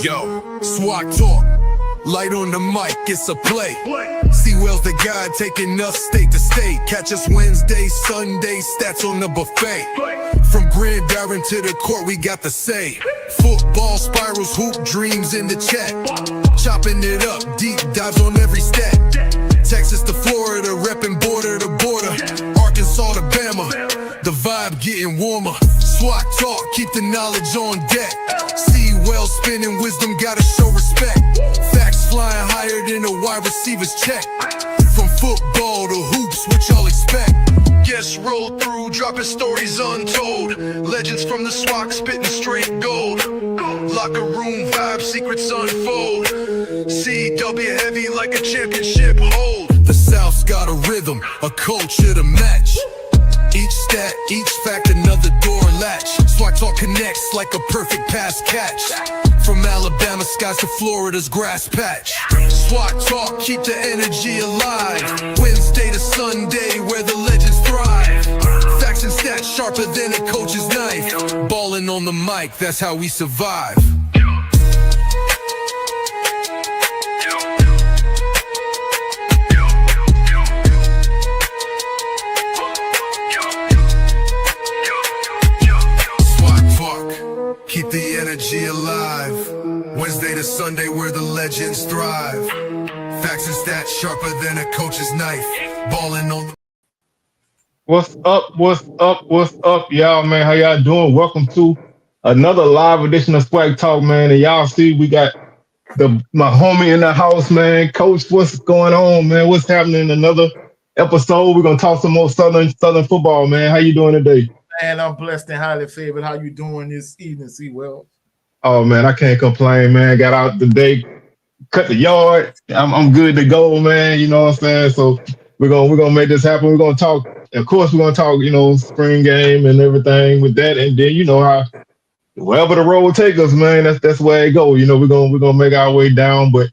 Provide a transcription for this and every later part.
Yo, SWAT talk, light on the mic, it's a play. See Wells the guy taking us state to state. Catch us Wednesday, Sunday, stats on the buffet. From gridiron to the court, we got the say. Football spirals, hoop dreams in the chat. Chopping it up, deep dives on every stat. Texas to Florida, repping border to border. Arkansas to Bama, the vibe getting warmer. SWAT talk, keep the knowledge on deck. See Wells spinning, wisdom gotta show respect. Facts flying higher than a wide receiver's check. From football to hoops, what y'all expect? Guests roll through, dropping stories untold. Legends from the SWAT spitting straight gold. Locker room vibe, secrets unfold. CW heavy like a championship hold. The South's got a rhythm, a culture to match. Each stat, each fact, another door latch. SWAT talk connects like a perfect pass catch. From Alabama skies to Florida's grass patch. SWAT talk, keep the energy alive. Wednesday to Sunday, where the legends thrive. Facts and stats sharper than a coach's knife. Balling on the mic, that's how we survive. Keep the energy alive. Wednesday to Sunday where the legends thrive. Facts and stats sharper than a coach's knife. Balling on the... What's up, y'all, man? How y'all doing? Welcome to another live edition of Swag Talk, man. And y'all see we got my homie in the house, man. Coach, what's going on, man? What's happening in another episode? We're gonna talk some more Southern football, man. How you doing today? Man, I'm blessed and highly favored. How you doing this evening, C. Wells? Oh man, I can't complain, man. Got out today, cut the yard. I'm good to go, man. You know what I'm saying? So we're gonna make this happen. We're gonna talk. Of course, we're gonna talk. Spring game and everything with that, and then how wherever the road take us, man. That's where it go. We're gonna make our way down. But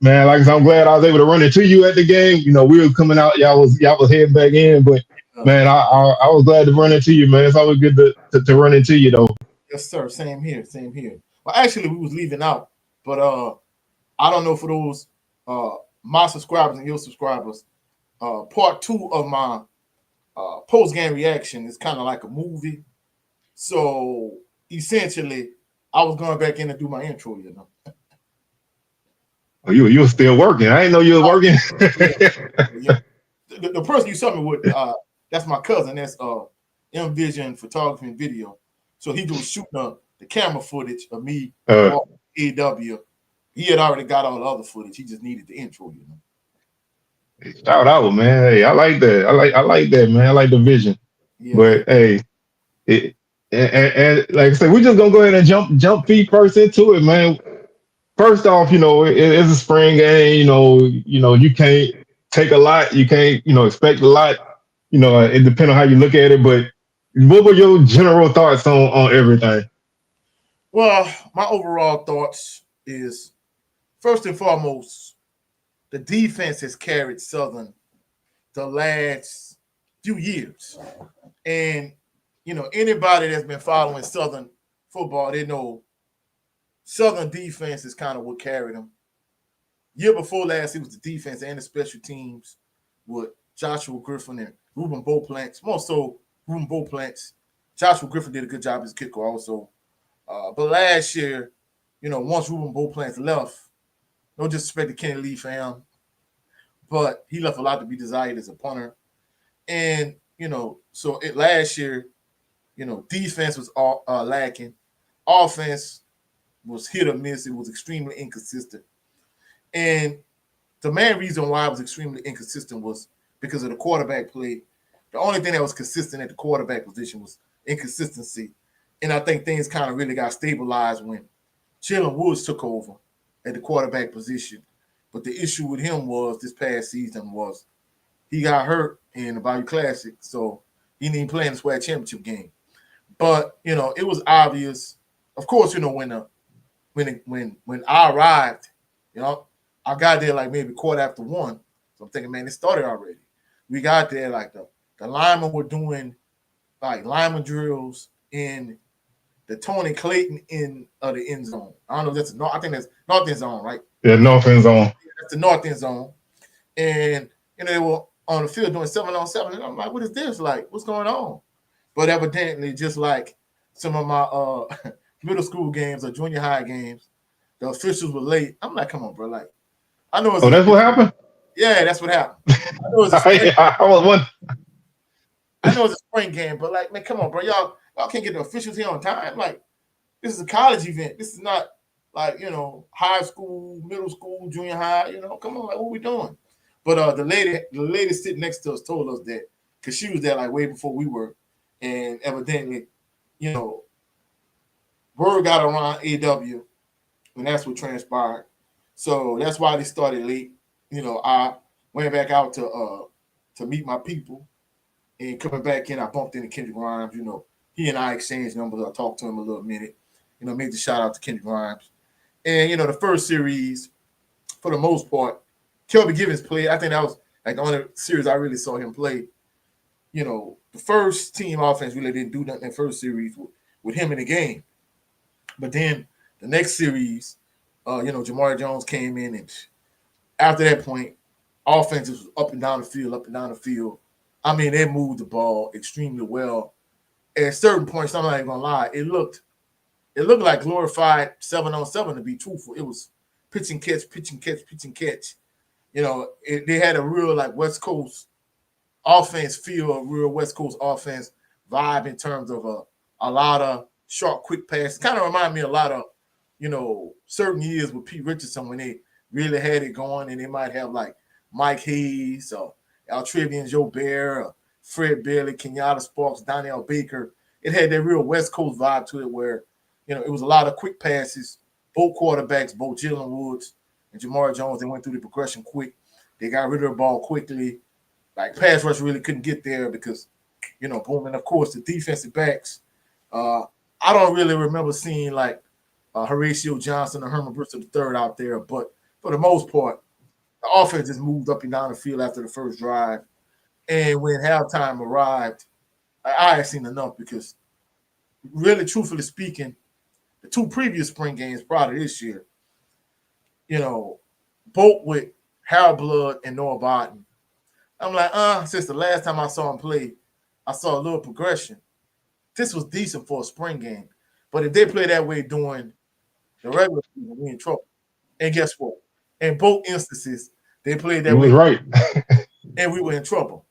man, like I said, I'm glad I was able to run into you at the game. We were coming out. Y'all was heading back in, but. Man, I was glad to run into you, man. It's always good to run into you, though. Yes, sir. Same here. Well, actually, we was leaving out, but I don't know for those my subscribers and your subscribers. Part 2 of my post-game reaction is kind of like a movie. So essentially, I was going back in to do my intro. Oh, you were still working. I didn't know you were working. Yeah. The person you saw me with. That's my cousin. That's Envision Photography and Video. So he was shooting the camera footage of me AW. He had already got all the other footage. He just needed the intro, Shout out, man. Hey, I like that. I like that, man. I like the vision. Yeah. But hey, and like I said, we're just gonna go ahead and jump feet first into it, man. First off, it's a spring game. You can't take a lot. You can't, expect a lot. It depends on how you look at it, but what were your general thoughts on everything? Well, my overall thoughts is, first and foremost, the defense has carried Southern the last few years. And, anybody that's been following Southern football, they know Southern defense is kind of what carried them. Year before last, it was the defense and the special teams with Joshua Griffin and Ruben Beauplants, more so Ruben Beauplants. Joshua Griffin did a good job as a kicker also. But last year, once Ruben Beauplants left, no disrespect to Kenny Lee fam, but he left a lot to be desired as a punter. And, so last year, defense was lacking. Offense was hit or miss. It was extremely inconsistent. And the main reason why it was extremely inconsistent was because of the quarterback play. The only thing that was consistent at the quarterback position was inconsistency. And I think things kind of really got stabilized when Chillin Woods took over at the quarterback position. But the issue with him was this past season was he got hurt in the Bayou Classic, so he didn't even play in the SWAC championship game. But, it was obvious. Of course, when I arrived, I got there like maybe quarter after 1. So I'm thinking, man, it started already. We got there like the linemen were doing like lineman drills in the Tony Clayton end of the end zone. I don't know if that's no. I think that's north end zone, right? Yeah, north end zone. That's the north end zone. And they were on the field doing 7-on-7, and I'm like, what is this? Like, what's going on? But evidently, just like some of my middle school games or junior high games, the officials were late. I'm like, come on, bro. Like, I know it's that's what happened? Yeah, that's what happened. I know it's a spring, I was one. I know it's a spring game, but like, man, come on, bro. Y'all can't get the officials here on time. Like, this is a college event. This is not like, high school, middle school, junior high. Come on, like, what we doing? But the lady sitting next to us told us that because she was there like way before we were, and evidently, word got around AW, and that's what transpired. So that's why they started late. I went back out to meet my people, and coming back in, I bumped into Kendrick Grimes. He and I exchanged numbers. I talked to him a little minute. Made the shout out to Kendrick Grimes. And the first series, for the most part, Kelby Givens played. I think that was like the only series I really saw him play. The first team offense really didn't do nothing in the first series with him in the game. But then the next series, Jamar Jones came in, and after that point, offense was up and down the field. I mean, they moved the ball extremely well. At certain points, I'm not even gonna lie, it looked like glorified 7-on-7 to be truthful. It was pitch and catch. They had a real like West Coast offense feel, a real West Coast offense vibe in terms of a lot of short, quick passes. Kind of remind me a lot of, certain years with Pete Richardson when they really had it going, and they might have like Mike Hayes or Altrivian Joe Bear or Fred Bailey, Kenyatta Sparks, Donnell Baker. It had that real West Coast vibe to it where, it was a lot of quick passes. Both quarterbacks, both Jalen Woods and Jamar Jones, they went through the progression quick. They got rid of the ball quickly. Like, pass rush really couldn't get there because, boom. And, of course, the defensive backs. I don't really remember seeing, like, Horatio Johnson or Herman Bristol III out there. But for the most part, the offense just moved up and down the field after the first drive. And when halftime arrived, I had seen enough because, really, truthfully speaking, the two previous spring games prior to this year, both with Harold Blood and Noah Barton, I'm like, since the last time I saw him play, I saw a little progression. This was decent for a spring game. But if they play that way during the regular season, we in trouble. And guess what? In both instances, they played that way. Right. And we were in trouble.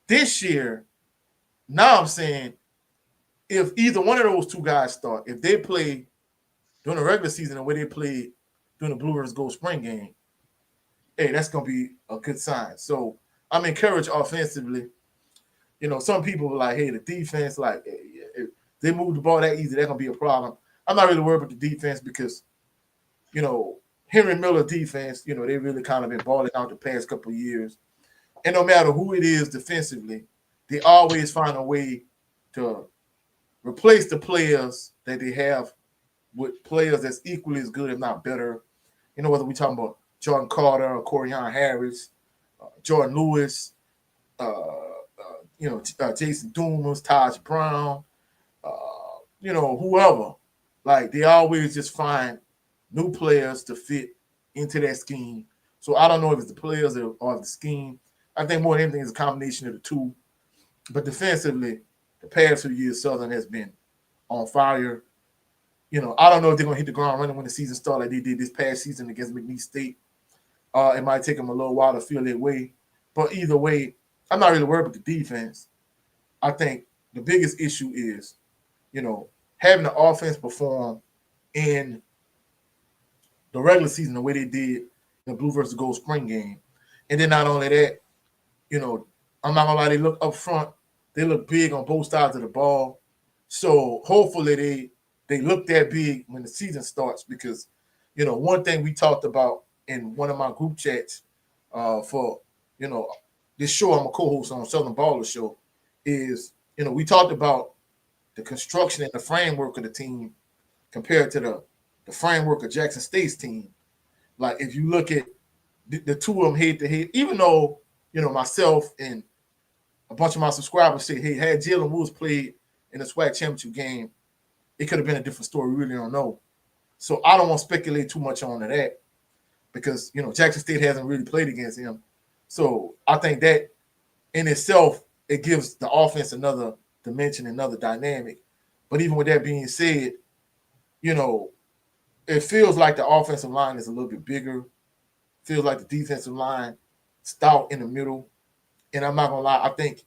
This year, now I'm saying, if either one of those two guys start, if they play during the regular season the way they played during the Blue Rivers Gold spring game, hey, that's going to be a good sign. So I'm encouraged offensively. Some people were like, hey, the defense, like, if they move the ball that easy, that's going to be a problem. I'm not really worried about the defense because, Henry Miller defense, they really kind of been balling out the past couple of years. And no matter who it is defensively, they always find a way to replace the players that they have with players that's equally as good, if not better. Whether we're talking about Jordan Carter or Corian Harris, Jordan Lewis, Jason Dumas, Taj Brown, whoever. Like, they always just find new players to fit into that scheme. So I don't know if it's the players or the scheme. I think more than anything it's a combination of the two. But defensively, the past few years, Southern has been on fire. I don't know if they're going to hit the ground running when the season starts like they did this past season against McNeese State. It might take them a little while to feel their way. But either way, I'm not really worried about the defense. I think the biggest issue is, having the offense perform in the regular season the way they did in the Blue versus Gold spring game. And then not only that, I'm not going to lie, they look up front. They look big on both sides of the ball. So hopefully they look that big when the season starts because, one thing we talked about in one of my group chats for, this show I'm a co-host on, Southern Baller Show, is, we talked about the construction and the framework of the team compared to the framework of Jackson State's team. Like, if you look at the two of them head to head, even though, myself and a bunch of my subscribers say, hey, had Jalen Woods played in the SWAC championship game, it could have been a different story. We really don't know. So I don't want to speculate too much on that because, Jackson State hasn't really played against him. So I think that in itself, it gives the offense another dimension, another dynamic. But even with that being said, it feels like the offensive line is a little bit bigger. Feels like the defensive line stout in the middle. And I'm not going to lie, I think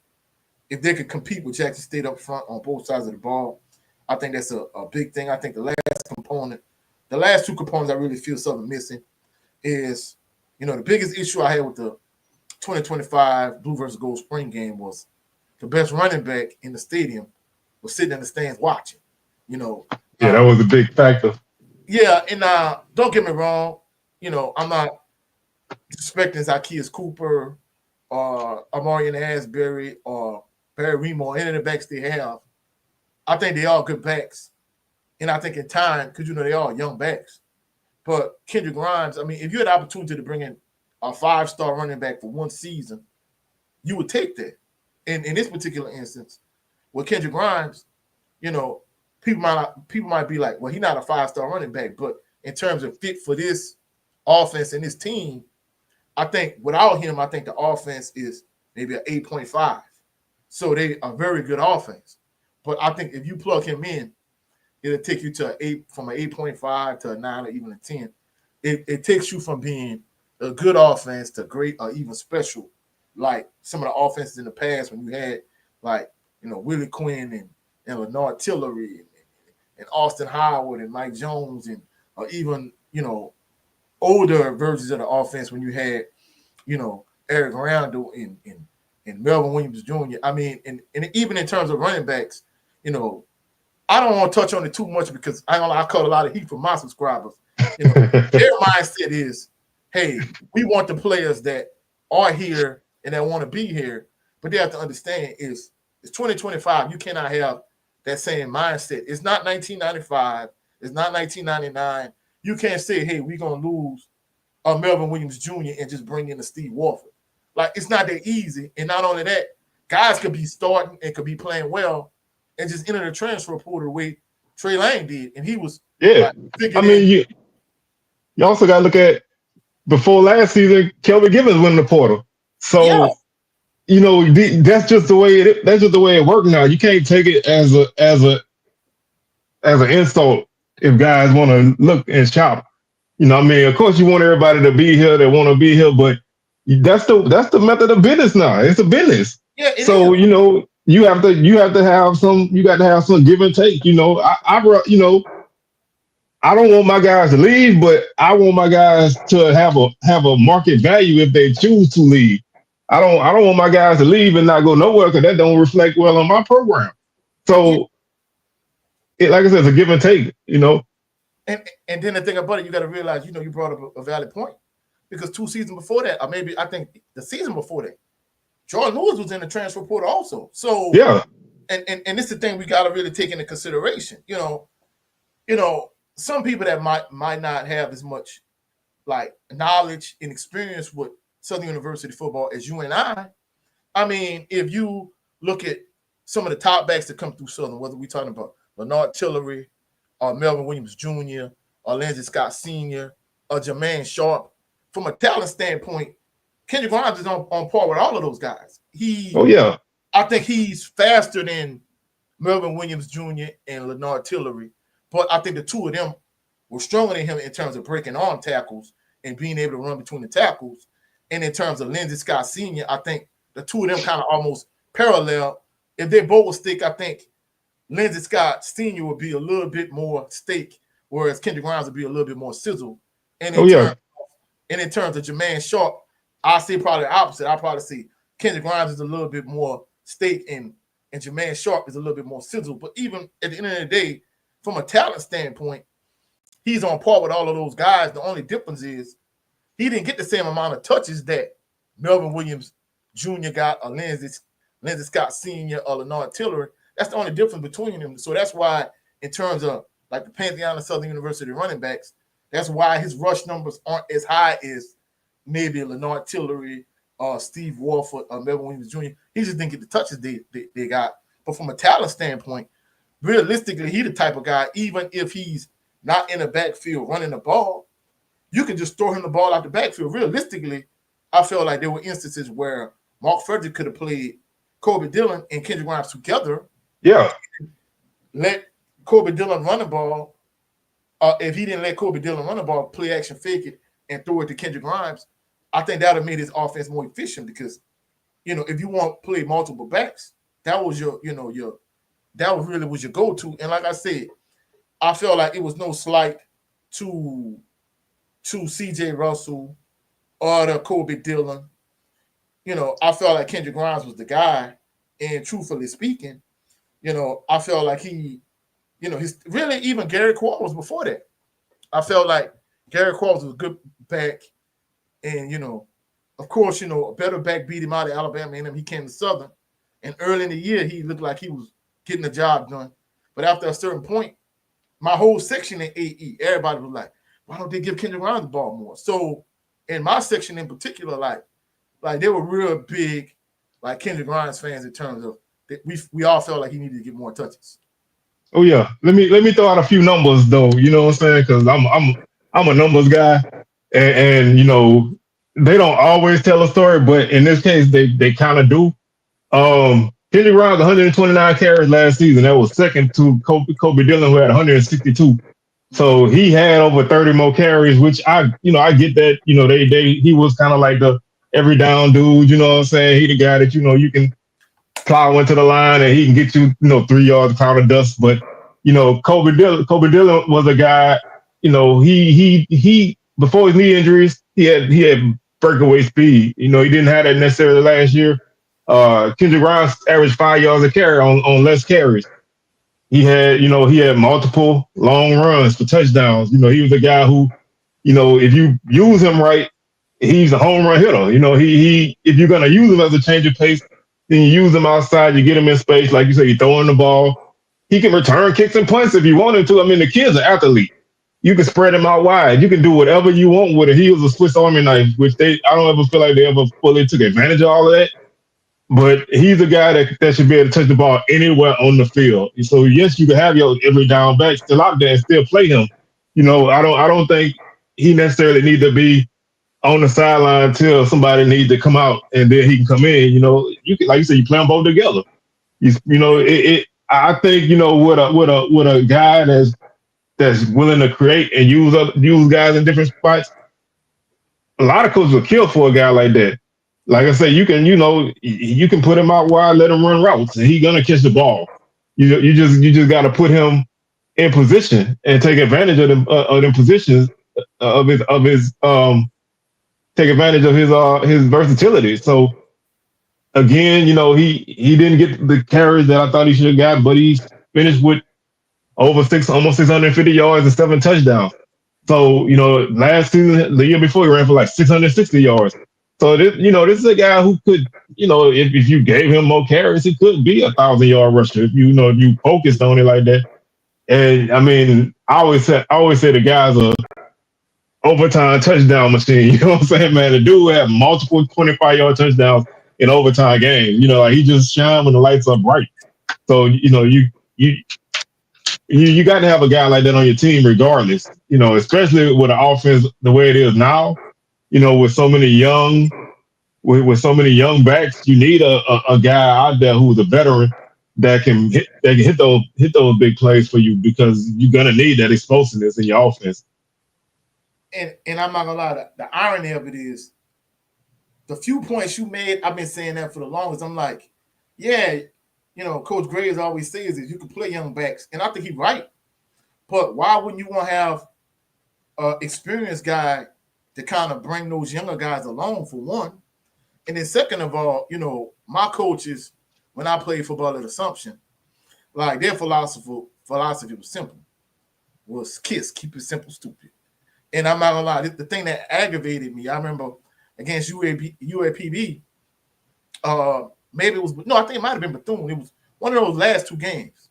if they could compete with Jackson State up front on both sides of the ball, I think that's a big thing. I think the last two components I really feel something missing is, the biggest issue I had with the 2025 Blue versus Gold spring game was the best running back in the stadium was sitting in the stands watching. Yeah, that was a big factor. Yeah, and don't get me wrong, I'm not disrespecting Zacchaeus Cooper or Amarian Asbury or Barry Remo, any of the backs they have. I think they all good backs. And I think in time, because they all young backs. But Kendrick Grimes, if you had the opportunity to bring in a 5-star running back for one season, you would take that. And in this particular instance, with Kendrick Grimes, people might be like, well, he's not a 5-star running back. But in terms of fit for this offense and this team, I think without him, I think the offense is maybe an 8.5. So they are very good offense. But I think if you plug him in, it'll take you to from an 8.5 to a 9 or even a 10. It takes you from being a good offense to great or even special, like some of the offenses in the past when you had Willie Quinn and Leonard Tillery and Austin Howard and Mike Jones and even older versions of the offense when you had Eric Randall and Melvin Williams Jr. And even in terms of running backs, I don't want to touch on it too much because I caught a lot of heat from my subscribers. Their mindset is, hey, we want the players that are here and that want to be here, but they have to understand it's 2025. You cannot have that same mindset. It's not 1995. It's not 1999. You can't say, hey, we're going to lose Melvin Williams Jr. and just bring in a Steve Warford. It's not that easy. And not only that, guys could be starting and could be playing well and just enter the transfer portal the way Trey Lane did. And he was you also got to look at before last season, Kelvin Gibbons went in the portal. So that's just the way it works now. You can't take it as an insult if guys want to look and shop. Of course you want everybody to be here that want to be here, but that's the method of business now. It's a business. Yeah. So you have to have some give and take. I don't want my guys to leave, but I want my guys to have a market value if they choose to leave. I don't want my guys to leave and not go nowhere because that don't reflect well on my program. So, like I said, it's a give and take. And then the thing about it, you got to realize, you brought up a valid point because 2 seasons before that, or maybe I think the season before that, Jordan Lewis was in the transfer portal also. So yeah, and this is the thing we got to really take into consideration. Some people that might not have as much knowledge and experience with Southern University football as you and I. If you look at some of the top backs that come through Southern, whether we're talking about Leonard Tillery or Melvin Williams Jr. or Lindsey Scott Sr. or Jermaine Sharp, from a talent standpoint, Kendrick Grimes is on par with all of those guys. I think he's faster than Melvin Williams Jr. and Leonard Tillery. But I think the two of them were stronger than him in terms of breaking arm tackles and being able to run between the tackles. And in terms of Lindsey Scott Sr., I think the two of them kind of almost parallel. If they both would stick, I think Lindsey Scott Sr. would be a little bit more steak, whereas Kendrick Grimes would be a little bit more sizzle. And in terms of Jermaine Sharp, I say probably the opposite. I probably see Kendrick Grimes is a little bit more steak and Jermaine Sharp is a little bit more sizzle. But even at the end of the day, from a talent standpoint, he's on par with all of those guys. The only difference is he didn't get the same amount of touches that Melvin Williams Jr. got or Lindsey Scott Sr. or Leonard Tillery. That's the only difference between them. So that's why in terms of the Pantheon of Southern University running backs, that's why his rush numbers aren't as high as maybe Leonard Tillery or Steve Warford or Melvin Williams Jr. He just didn't get the touches they got. But from a talent standpoint, realistically, he the type of guy, even if he's not in the backfield running the ball, you can just throw him the ball out the backfield. Realistically, I feel like there were instances where Mark Frederick could have played Kobe Dillon and Kendrick Grimes together. Yeah. Let Kobe Dillon run the ball. If he didn't let Kobe Dillon run the ball, play action, fake it, and throw it to Kendrick Grimes, I think that would have made his offense more efficient because, if you want to play multiple backs, that was that really was your go-to. And like I said, I felt like it was no slight to CJ Russell or to Kobe Dillon. I felt like Kendrick Grimes was the guy. And truthfully speaking, I felt like he, his really even Gary Quarles was before that. I felt like Gary Quarles was a good back. And, of course, a better back beat him out of Alabama and he came to Southern. And early in the year, he looked like he was getting the job done. But after a certain point, my whole section in AE, everybody was like, why don't they give Kendrick Grimes the ball more? So in my section in particular, like they were real big, like Kendrick Grimes fans in terms of that we all felt like he needed to get more touches. Oh yeah. Let me throw out a few numbers though. You know what I'm saying? Because I'm a numbers guy, and they don't always tell a story, but in this case they kind of do. Kendrick Grimes 129 carries last season. That was second to Kobe Dillon, who had 162. So he had over 30 more carries, which I get that. He was kind of like the every down dude. You know what I'm saying? He the guy that you can plow into the line and he can get you 3 yards cloud of dust. But Kobe Dillon was a guy. He before his knee injuries, he had breakaway speed. He didn't have that necessarily last year. Kendrick Grimes averaged 5 yards a carry on less carries. He had multiple long runs for touchdowns. He was a guy who, if you use him right, he's a home run hitter. He if you're gonna use him as a change of pace, then you use him outside, you get him in space, like you say, you throw in the ball. He can return kicks and punts if you want him to. I mean, the kid's an athlete. You can spread him out wide. You can do whatever you want with it. He was a Swiss Army knife, which I don't ever feel like they ever fully took advantage of all of that. But he's a guy that should be able to touch the ball anywhere on the field. So yes, you can have your every down back still out there and still play him. I don't think he necessarily need to be on the sideline until somebody needs to come out and then he can come in. You can, like you said, you play them both together. I think with a guy that's willing to create and use guys in different spots. A lot of coaches will kill for a guy like that. Like I said, you can put him out wide, let him run routes, and he's gonna catch the ball. You just got to put him in position and take advantage of them positions of his take advantage of his versatility. So again, he didn't get the carries that I thought he should have got, but he's finished with almost 650 yards and 7 touchdowns. So last season, the year before, he ran for like 660 yards. So this is a guy who could, if you gave him more carries, he could be 1,000-yard rusher if you focused on it like that. And I mean, I always say the guy's a overtime touchdown machine. You know what I'm saying, man? The dude had multiple 25-yard touchdowns in overtime games. Like he just shine when the lights are bright. So you got to have a guy like that on your team, regardless. Especially with an offense the way it is now. With so many young backs, you need a guy out there who's a veteran that can hit those big plays for you, because you're gonna need that explosiveness in your offense. And I'm not gonna lie, the irony of it is the few points you made. I've been saying that for the longest. I'm like, yeah, Coach Graves always says is you can play young backs, and I think he's right. But why wouldn't you want to have an experienced guy to kind of bring those younger guys along, for one? And then second of all, my coaches, when I played football at Assumption, like their philosophy was simple. Was KISS, keep it simple, stupid. And I'm not gonna lie, the thing that aggravated me, I remember against UAPB, maybe it was, no, I think it might have been Bethune. It was one of those last 2 games.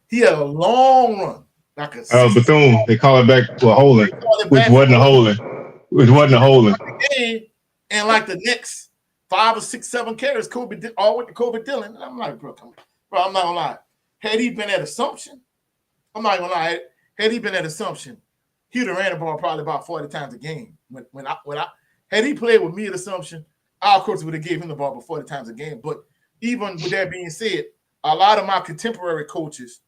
He had a long run. Like Bethune, they call it back to a holding, which wasn't a holding. And like the next 5 or 6, 7 carries, Kobe all went to Kobe Dillon. And I'm like, bro, I'm not gonna lie. had he been at Assumption, I'm not gonna lie, had he been at Assumption, he'd have ran the ball probably about 40 times a game. When I had he played with me at Assumption, our coach would have gave him the ball about 40 times a game. But even with that being said, a lot of my contemporary coaches,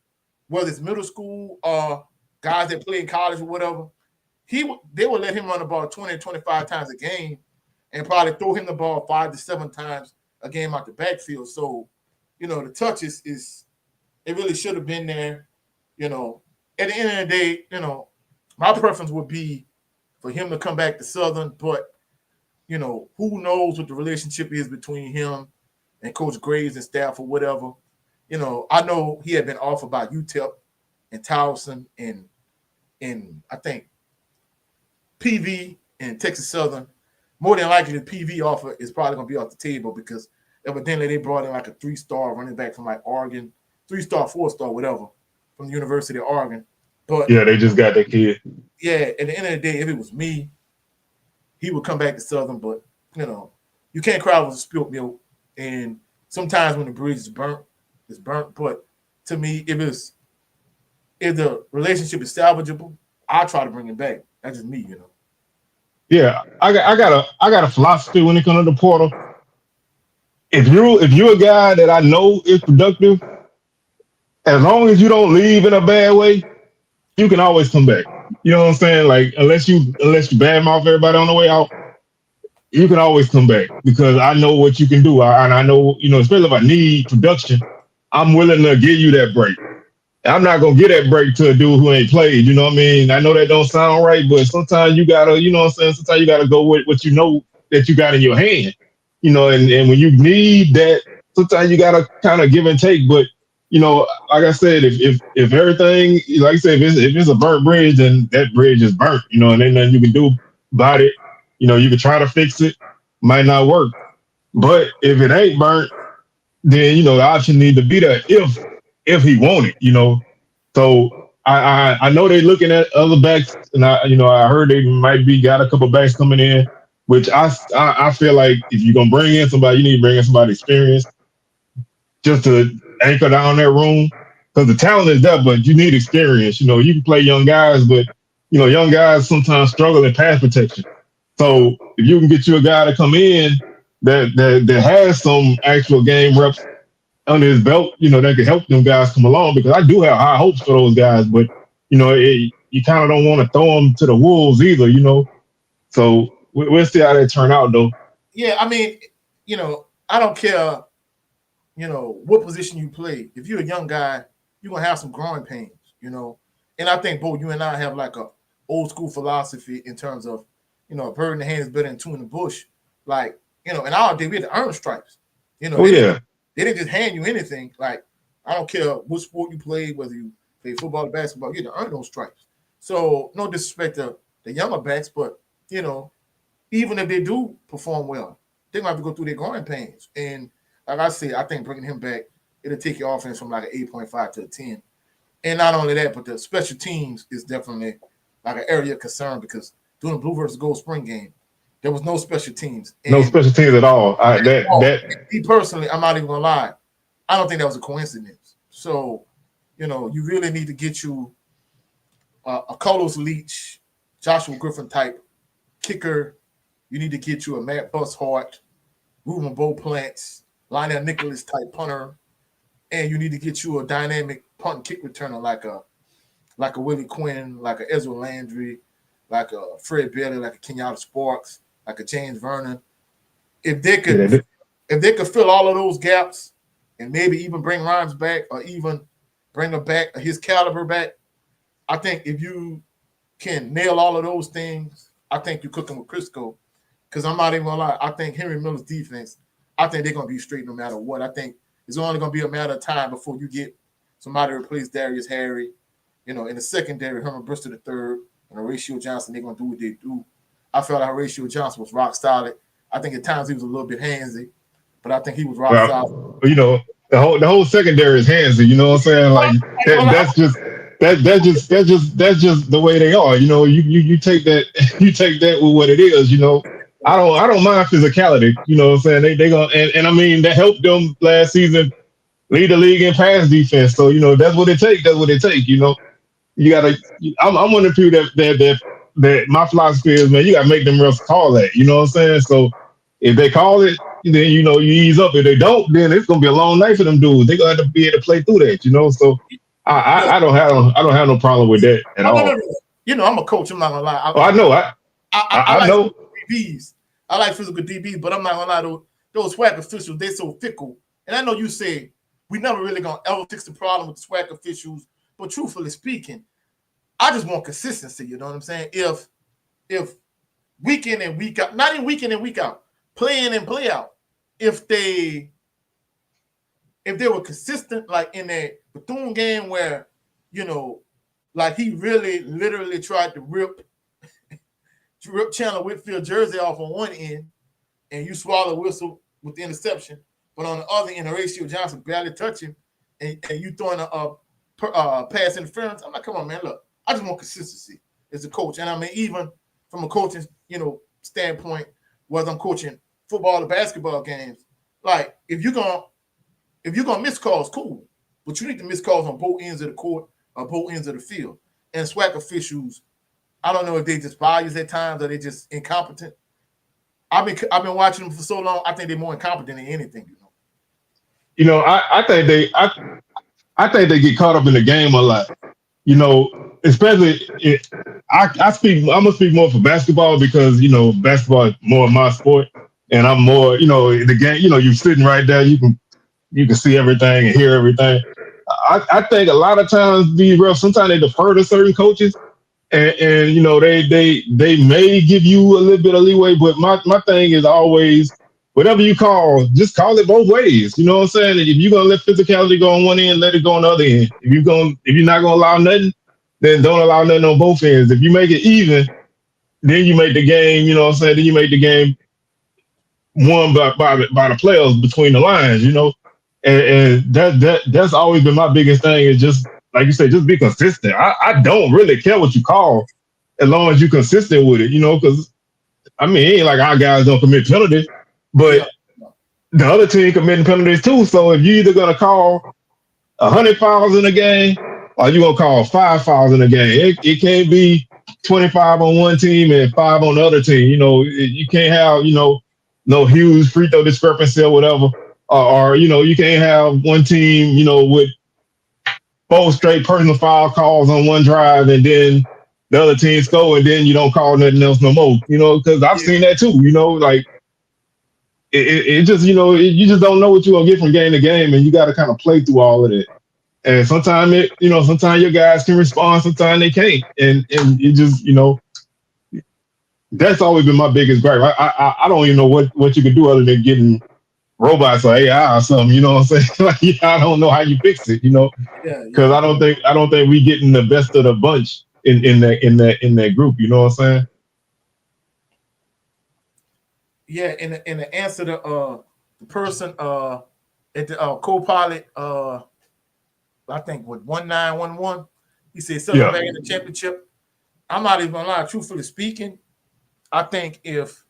whether it's middle school or guys that play in college or whatever, they would let him run the ball 20 or 25 times a game and probably throw him the ball 5 to 7 times a game out the backfield. So, the touches is it really should have been there. At the end of the day, my preference would be for him to come back to Southern, but who knows what the relationship is between him and Coach Graves and staff or whatever. I know he had been offered by UTEP and Towson and I think PV and Texas Southern. More than likely, the PV offer is probably going to be off the table because evidently they brought in like a 3-star running back from like Oregon, 3-star, 4-star, whatever, from the University of Oregon. But yeah, they just got that kid. Yeah, at the end of the day, if it was me, he would come back to Southern. But you can't cry with spilled milk. And sometimes when the bridge is burnt, it's burnt. But to me, if the relationship is salvageable, I'll try to bring it back. That's just me, Yeah, I got a philosophy when it comes to the portal. If you're a guy that I know is productive, as long as you don't leave in a bad way, you can always come back. You know what I'm saying? Like unless you badmouth everybody on the way out, you can always come back because I know what you can do. And I know, especially if I need production, I'm willing to give you that break. I'm not gonna get that break to a dude who ain't played. You know what I mean? I know that don't sound right, but sometimes you gotta, sometimes you gotta go with what you know that you got in your hand. And when you need that, sometimes you gotta kind of give and take. But like I said, if everything, like I said, if it's a burnt bridge, then that bridge is burnt. And ain't nothing you can do about it. You can try to fix it, might not work. But if it ain't burnt, then the option need to be there if he want it. So I know they're looking at other backs, and I heard they might got a couple backs coming in, which I feel like if you're gonna bring in somebody, you need to bring in somebody experienced just to anchor down that room because the talent is there, but you need experience. You can play young guys, but young guys sometimes struggle in pass protection. So if you can get you a guy to come in that has some actual game reps under his belt, that can help them guys come along because I do have high hopes for those guys, but you kind of don't want to throw them to the wolves either, So we'll see how that turn out though. Yeah, I mean, I don't care, what position you play. If you're a young guy, you're gonna have some growing pains, And I think both you and I have like a old school philosophy in terms of, a bird in the hand is better than two in the bush. Like, in our day we had to earn stripes. They didn't just hand you anything. Like, I don't care what sport you play, whether you play football or basketball, you had to earn those stripes. So no disrespect to the younger backs, but even if they do perform well, they're gonna have to go through their growing pains. And like I said, I think bringing him back, it'll take your offense from like an 8.5 to a 10. And not only that, but the special teams is definitely like an area of concern because during the Blue versus Gold spring game, there was no special teams. And no special teams at all. Me personally, I'm not even gonna lie. I don't think that was a coincidence. So, you really need to get you a Carlos Leach, Joshua Griffin type kicker. You need to get you a Matt Bushart, Ruben Beauplants, Lionel Nicholas type punter, and you need to get you a dynamic punt and kick returner like a Willie Quinn, like a Ezra Landry, like a Fred Bailey, like a Kenyatta Sparks, like a James Vernon. If they could fill all of those gaps and maybe even bring Rhymes back or even bring him back, his caliber back, I think if you can nail all of those things, I think you're cooking with Crisco. Because I'm not even gonna lie, I think Henry Miller's defense, I think they're gonna be straight no matter what. I think it's only gonna be a matter of time before you get somebody to replace Darius Harry. In the secondary, Herman Bristol III and Horatio Johnson, they're gonna do what they do. I felt like Horatio Johnson was rock solid. I think at times he was a little bit handsy, but I think he was rock solid. The whole secondary is handsy. You know what I'm saying? Like that's just the way they are. You take that with what it is. I don't mind physicality. You know what I'm saying? They gonna and I mean that helped them last season lead the league in pass defense. So, that's what it takes. That's what it takes. You gotta. I'm one of the people that my philosophy is, man, you gotta make them refs call that. You know what I'm saying? So if they call it, then you ease up. If they don't, then it's gonna be a long night for them dudes. They gonna have to be able to play through that. So I don't have no problem with that at Oh, no, all. no, no. I'm a coach. I'm not gonna lie. I know. I I like know. DBs. I like physical DBs, but I'm not gonna lie. Those SWAC officials, they're so fickle. And I know you say we never really gonna ever fix the problem with the SWAC officials, but truthfully speaking, I just want consistency. You know what I'm saying? If week in and week out, not even week in and week out, play in and play out, if they were consistent, like in that Bethune game where, like he really literally tried to rip Chandler Whitfield jersey off on one end, and you swallow whistle with the interception, but on the other end, Horatio Johnson barely touch him, and you throwing a pass interference. I'm like, come on, man, look, I just want consistency as a coach, and I mean, even from a coaching, standpoint, whether I'm coaching football or basketball games, like if you're gonna miss calls, cool, but you need to miss calls on both ends of the court or both ends of the field. And SWAC officials, I don't know if they just biased at times or they just incompetent. I've been watching them for so long. I think they're more incompetent than anything. I think they get caught up in the game a lot. Especially I'm gonna speak more for basketball because basketball is more my sport, and I'm more the game. You're sitting right there. You can see everything and hear everything. I think a lot of times these refs sometimes they defer to certain coaches. And they may give you a little bit of leeway, but my thing is always whatever you call, just call it both ways. You know what I'm saying? If you're gonna let physicality go on one end, let it go on the other end. If you're not gonna allow nothing, then don't allow nothing on both ends. If you make it even, then you make the game. You know what I'm saying? Then you make the game won by the players between the lines. And that's always been my biggest thing is just like you said, just be consistent. I don't really care what you call as long as you're consistent with it, because I mean, it ain't like our guys don't commit penalties, but the other team committing penalties too. So if you're either gonna call 100 fouls in a game or you're gonna call 5 fouls in a game, it can't be 25 on one team and 5 on the other team. You can't have no huge free throw discrepancy or whatever. Or you can't have one team, with 4 straight personal foul calls on one drive, and then the other team score, and then you don't call nothing else no more. Because I've seen that too. Like it just, you just don't know what you're gonna get from game to game, and you got to kind of play through all of it. And sometimes sometimes your guys can respond, sometimes they can't, and it just, that's always been my biggest gripe. I don't even know what you can do other than getting robots or AI or something, you know what I'm saying? Like, I don't know how you fix it, because I don't think we getting the best of the bunch in that group, you know what I'm saying? Yeah, in the answer to the person at the co-pilot, I think with 1911, he said Southern back in the championship. I'm not even gonna lie, truthfully speaking, I think if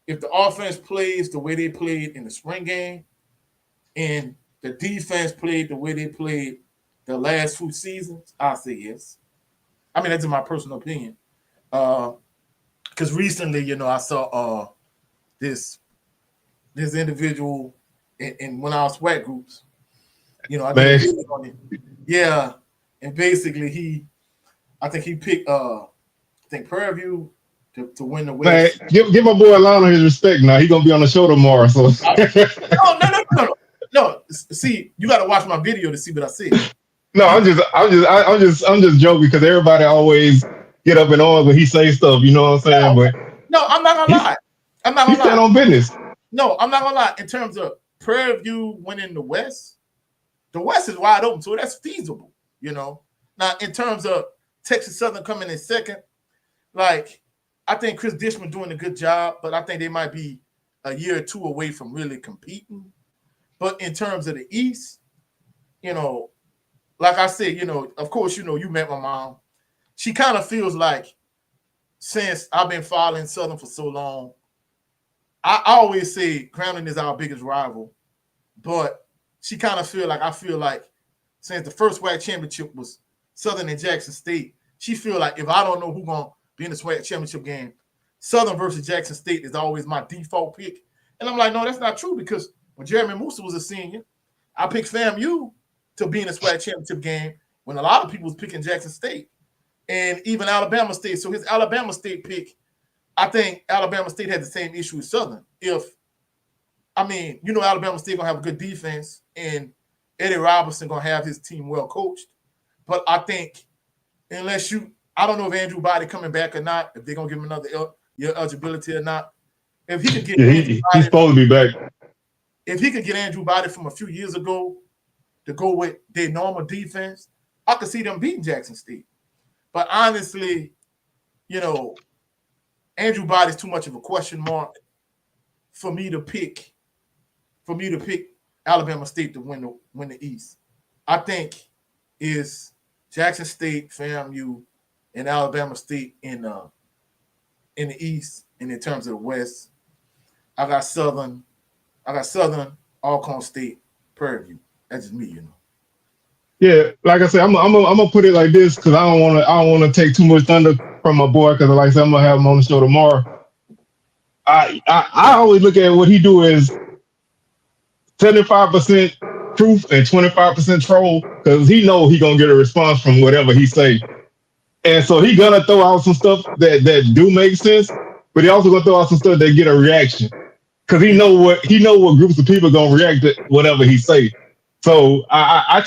the offense plays the way they played in the spring game and the defense played the way they played the last 2 seasons, I say yes. I mean, that's my personal opinion. Because recently, I saw this individual in one of our SWAT groups. I did a video on it. Yeah, and basically I think he picked Prairie View to win the West. Man, give my boy Lionel his respect now. He's gonna be on the show tomorrow. So no. See, you got to watch my video to see what I said. No, I'm just joking because everybody always get up in arms when he say stuff. You know what I'm saying? But no, I'm not gonna lie. I'm not gonna lie. He stand on business. No, I'm not gonna lie. In terms of Prairie View winning the West is wide open, so that's feasible. Now, in terms of Texas Southern coming in second, like I think Chris Dishman doing a good job, but I think they might be a year or two away from really competing. But in terms of the East, like I said, of course, you met my mom. She kind of feels like since I've been following Southern for so long, I always say Grounding is our biggest rival, but she kind of I feel like since the first SWAC championship was Southern and Jackson State, she feel like if I don't know who's gonna be in the SWAC championship game, Southern versus Jackson State is always my default pick. And I'm like, no, that's not true, because when Jeremy Musa was a senior, I picked FAMU to be in the SWAC championship game when a lot of people was picking Jackson State and even Alabama State. So his Alabama State pick, I think Alabama State had the same issue as Southern. Alabama State gonna have a good defense and Eddie Robinson gonna have his team well coached. But I think I don't know if Andrew Body coming back or not, if they're gonna give him another year eligibility or not. If he could get he's supposed to be back. If he could get Andrew Body from a few years ago to go with their normal defense, I could see them beating Jackson State. But honestly, Andrew Body's too much of a question mark for me to pick Alabama State to win the East. I think is Jackson State, FAMU, and Alabama State in the East, and in terms of the West, I got Southern, Alcorn State, Prairie View. That's just me, Yeah, like I said, I'm gonna put it like this because I don't want to take too much thunder from my boy, because like I said, I'm gonna have him on the show tomorrow. I always look at what he do as 75% truth and 25% troll, because he know he gonna get a response from whatever he say, and so he gonna throw out some stuff that do make sense, but he also gonna throw out some stuff that get a reaction, because he know what groups of people gonna react to whatever he say. So I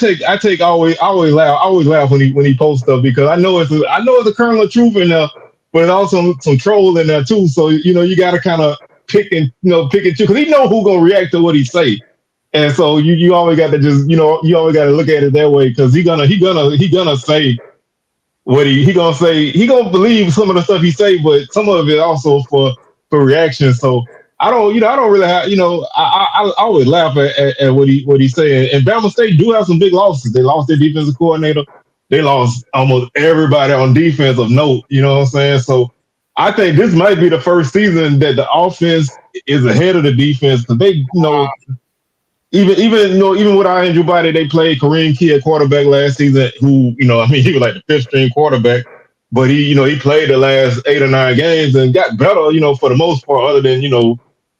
always laugh when he posts stuff, because I know it's a kernel of truth in there, but it's also some troll in there too. So you got to kind of pick and choose, because he know who gonna react to what he say, and so you always got to just you always got to look at it that way, because he gonna say what he gonna say. He gonna believe some of the stuff he say, but some of it also for reaction. So I don't really have, I always laugh at what he's saying. And Bama State do have some big losses. They lost their defensive coordinator. They lost almost everybody on defense of note. You know what I'm saying? So I think this might be the first season that the offense is ahead of the defense, because they, even without Andrew Body, they played Kareem Key at quarterback last season, who, he was like the fifth string quarterback. But he played the last 8 or 9 games and got better, for the most part, other than,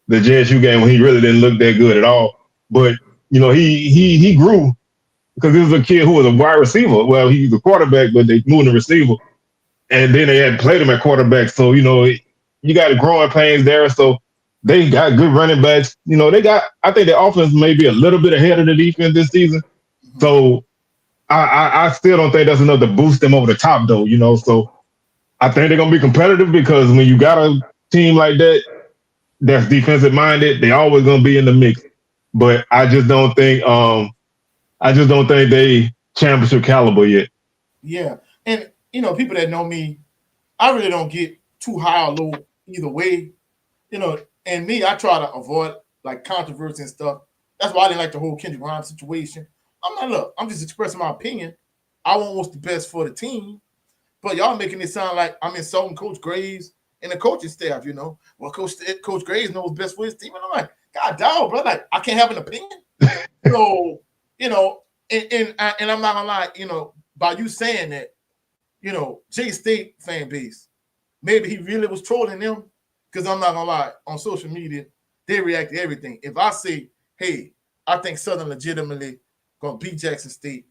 the JSU game when he really didn't look that good at all. But, he grew, because this was a kid who was a wide receiver. Well, he's a quarterback, but they moved the receiver. And then they had played him at quarterback. So, you got growing pains there. So they got good running backs. I think the offense may be a little bit ahead of the defense this season. Mm-hmm. So I still don't think that's enough to boost them over the top, though, So I think they're going to be competitive, because when you got a team like that, that's defensive minded, they always gonna be in the mix. But I just don't think they championship caliber yet. Yeah. And people that know me, I really don't get too high or low either way. And me, I try to avoid like controversy and stuff. That's why I didn't like the whole Kendrick Grimes situation. I'm just expressing my opinion. I want what's the best for the team. But y'all making it sound like I'm insulting Coach Graves and the coaching staff, Well, Coach Graves knows best for his team. And I'm like, God dog, bro, like, I can't have an opinion. So, and I'm not gonna lie, by you saying that, J-State fan base, maybe he really was trolling them, because I'm not gonna lie, on social media, they react to everything. If I say, hey, I think Southern legitimately gonna beat Jackson State,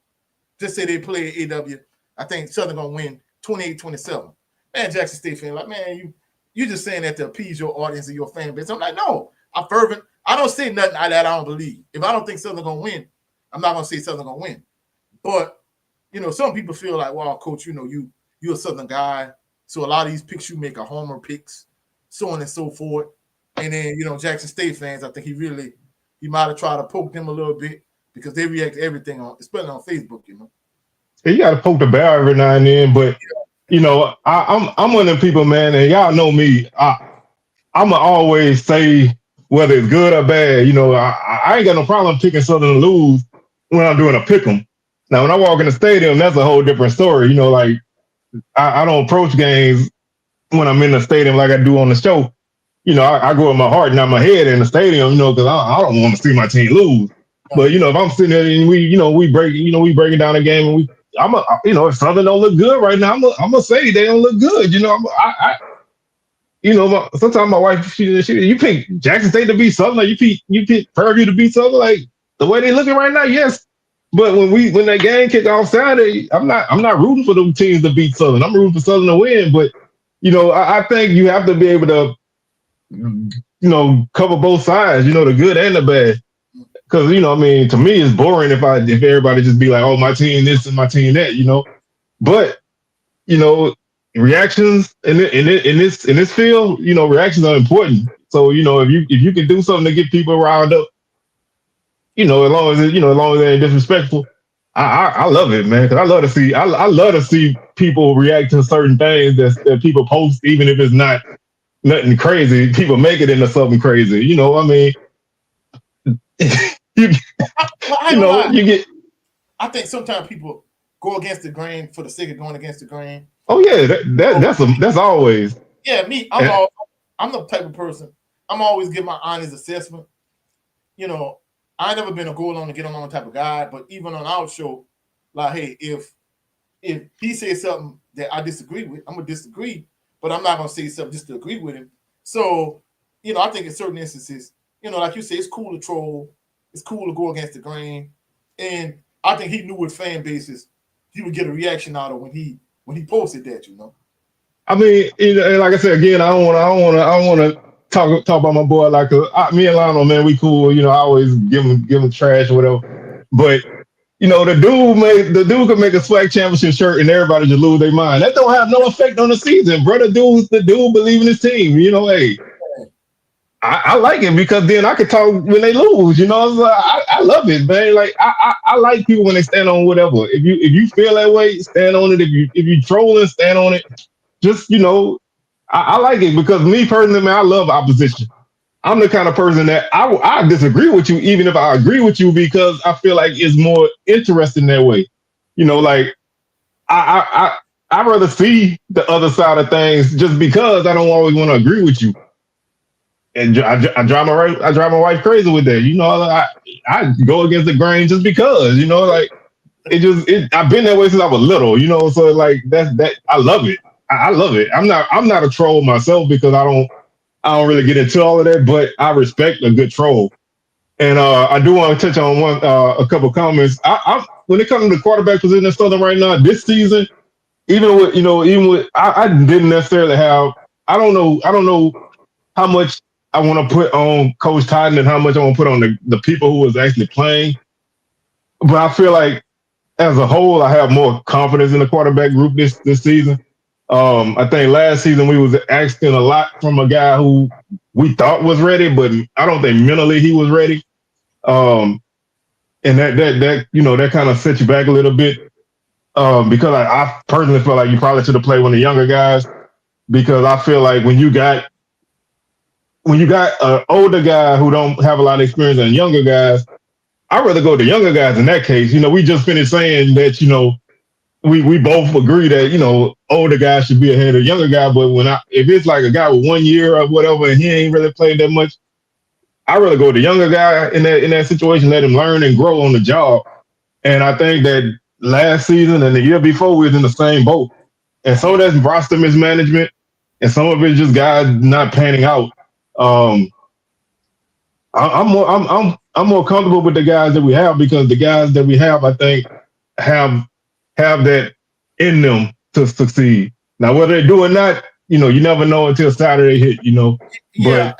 just say they play AW, I think Southern gonna win 28-27. Man, Jackson State fan, like, man, you just saying that to appease your audience and your fan base. I'm like, no, I'm fervent. I don't say nothing that I don't believe. If I don't think Southern gonna win, I'm not gonna say Southern gonna win. But some people feel like, well, Coach, you're a Southern guy, so a lot of these picks you make are homer picks, so on and so forth. And then Jackson State fans, I think he might have tried to poke them a little bit, because they react to everything especially on Facebook. You got to poke the bear every now and then, but. I'm one of them people, man, and y'all know me. I'ma always say whether it's good or bad. I ain't got no problem picking Southern to lose when I'm doing a pick 'em. Now, when I walk in the stadium, that's a whole different story. Like I don't approach games when I'm in the stadium like I do on the show. I go with my heart, not my head in the stadium. Because I don't want to see my team lose. But if I'm sitting there and we breaking down the game, and if Southern don't look good right now, I'm gonna say they don't look good. Sometimes my wife, you pick Jackson State to beat Southern, like you pick Prairie View to beat Southern, like the way they looking right now, yes. But when that game kick off Saturday, I'm not rooting for them teams to beat Southern. I'm rooting for Southern to win. But I think you have to be able to cover both sides, the good and the bad. Because to me, it's boring if everybody just be like, oh, my team this and my team that, But reactions in this field, reactions are important. So if you can do something to get people riled up, as long as they ain't disrespectful, I love it, man. Because I love to see people react to certain things that people post, even if it's not nothing crazy. People make it into something crazy. You get. I think sometimes people go against the grain for the sake of going against the grain. Oh yeah, that's always. Yeah, me. I'm the type of person. I'm always give my honest assessment. I never been a go along to get along type of guy, but even on our show, like, hey, if he says something that I disagree with, I'm gonna disagree, but I'm not gonna say something just to agree with him. So, I think in certain instances, like you say, it's cool to troll, it's cool to go against the grain, and I think he knew with fan bases he would get a reaction out of when he posted that. I mean, and like I said again, I don't want to talk about my boy like me and Lionel, man, we cool. I always give him trash or whatever. But the dude could make a swag championship shirt and everybody just lose their mind. That don't have no effect on the season, brother. The dude believe in his team. Hey, I like it because then I could talk when they lose. I love it, man. Like I like people when they stand on whatever. If you feel that way, stand on it. If you trolling, stand on it. Just I like it because me personally, man, I love opposition. I'm the kind of person that I disagree with you, even if I agree with you, because I feel like it's more interesting that way. Like I'd rather see the other side of things just because I don't always want to agree with you. And I drive my wife crazy with that. I go against the grain just because, like I've been that way since I was little, so like that I love it. I love it. I'm not a troll myself because I don't really get into all of that, but I respect a good troll. And I do want to touch on a couple of comments. I when it comes to the quarterback position in Southern right now, this season, even with I didn't necessarily have. I don't know how much I want to put on Coach Titan and how much I want to put on the people who was actually playing. But I feel like as a whole, I have more confidence in the quarterback group this season. I think last season we was asking a lot from a guy who we thought was ready, but I don't think mentally he was ready. And that kind of set you back a little bit. Because I personally feel like you probably should have played one of the younger guys, because I feel like when you got an older guy who don't have a lot of experience and younger guys, I'd rather go to younger guys in that case. We just finished saying that, we both agree that, older guys should be ahead of younger guy. But if it's like a guy with 1 year or whatever, and he ain't really played that much, I'd rather go to the younger guy in that situation, let him learn and grow on the job. And I think that last season and the year before, we was in the same boat. And some of that's roster mismanagement, and some of it's just guys not panning out. I'm more comfortable with the guys that we have, because the guys that we have, I think, have that in them to succeed. Now, whether they do or not, you never know until Saturday hit. Yeah.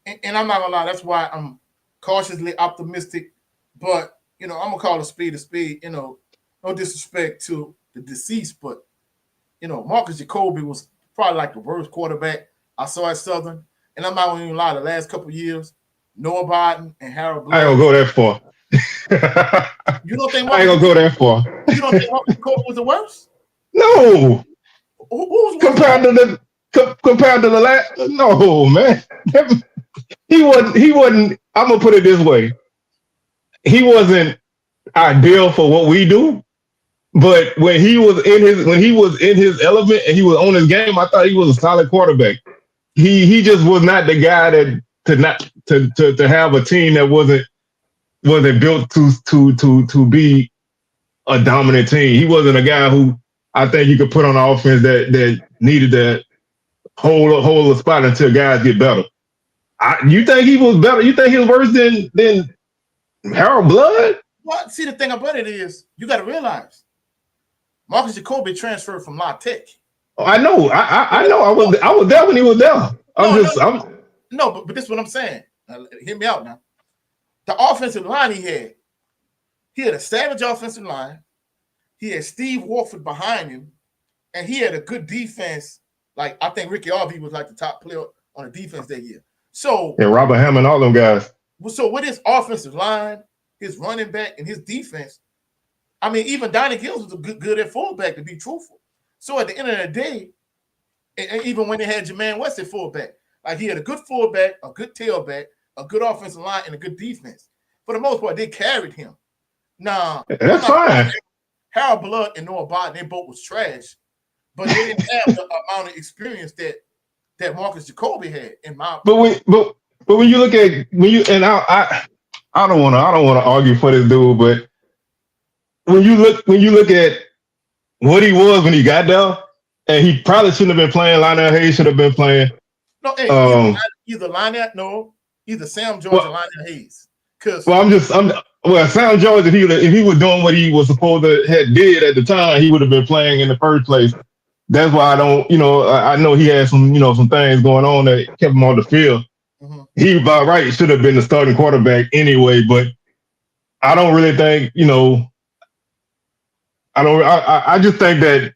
And I'm not gonna lie, that's why I'm cautiously optimistic. But I'm gonna call a spade a spade. No disrespect to the deceased, but Marcus Jacoby was probably like the worst quarterback I saw at Southern. And I'm not gonna even lie, the last couple of years, Noah Biden and Harold Blood. I ain't gonna go that far. You don't think I ain't gonna go that far. You don't think Marcus Jacoby was the worst? No. Who's compared to the last? No, man. He wasn't. I'm gonna put it this way. He wasn't ideal for what we do, but when he was in his element and he was on his game, I thought he was a solid quarterback. He just was not the guy to have a team that wasn't wasn't built to be a dominant team. He wasn't a guy who I think you could put on offense that needed to hold a spot until guys get better. You think he was better? You think he was worse than Harold Blood? Well, see, the thing about it is you got to realize Marcus Jacoby transferred from La Tech. Oh, I know. I know. I was there when he was there. No, but this is what I'm saying. Now, hear me out now. The offensive line he had a savage offensive line. He had Steve Warford behind him, and he had a good defense. Like, I think Ricky Harvey was like the top player on the defense that year. So, and Robert Hammond, all them guys. So with his offensive line, his running back, and his defense, I mean, even Donnie Gills was good at fullback, to be truthful. So at the end of the day, and even when they had Jermaine West at fullback, like he had a good fullback, a good tailback, a good offensive line, and a good defense. For the most part, they carried him. Now, that's fine. Harold Blood and Noah Barton, they both was trash, but they didn't have the amount of experience that Marcus Jacoby had. In my opinion. But when you look at I don't want to argue for this dude, but when you look at what he was when he got there, and he probably shouldn't have been playing. Lionel Hayes should have been playing. No, hey, either Sam George or Lionel Hayes. Sam George, if he was doing what he was supposed to have did at the time, he would have been playing in the first place. That's why I don't, I know he had some things going on that kept him on the field. Mm-hmm. He by right should have been the starting quarterback anyway, but I don't really think, I just think that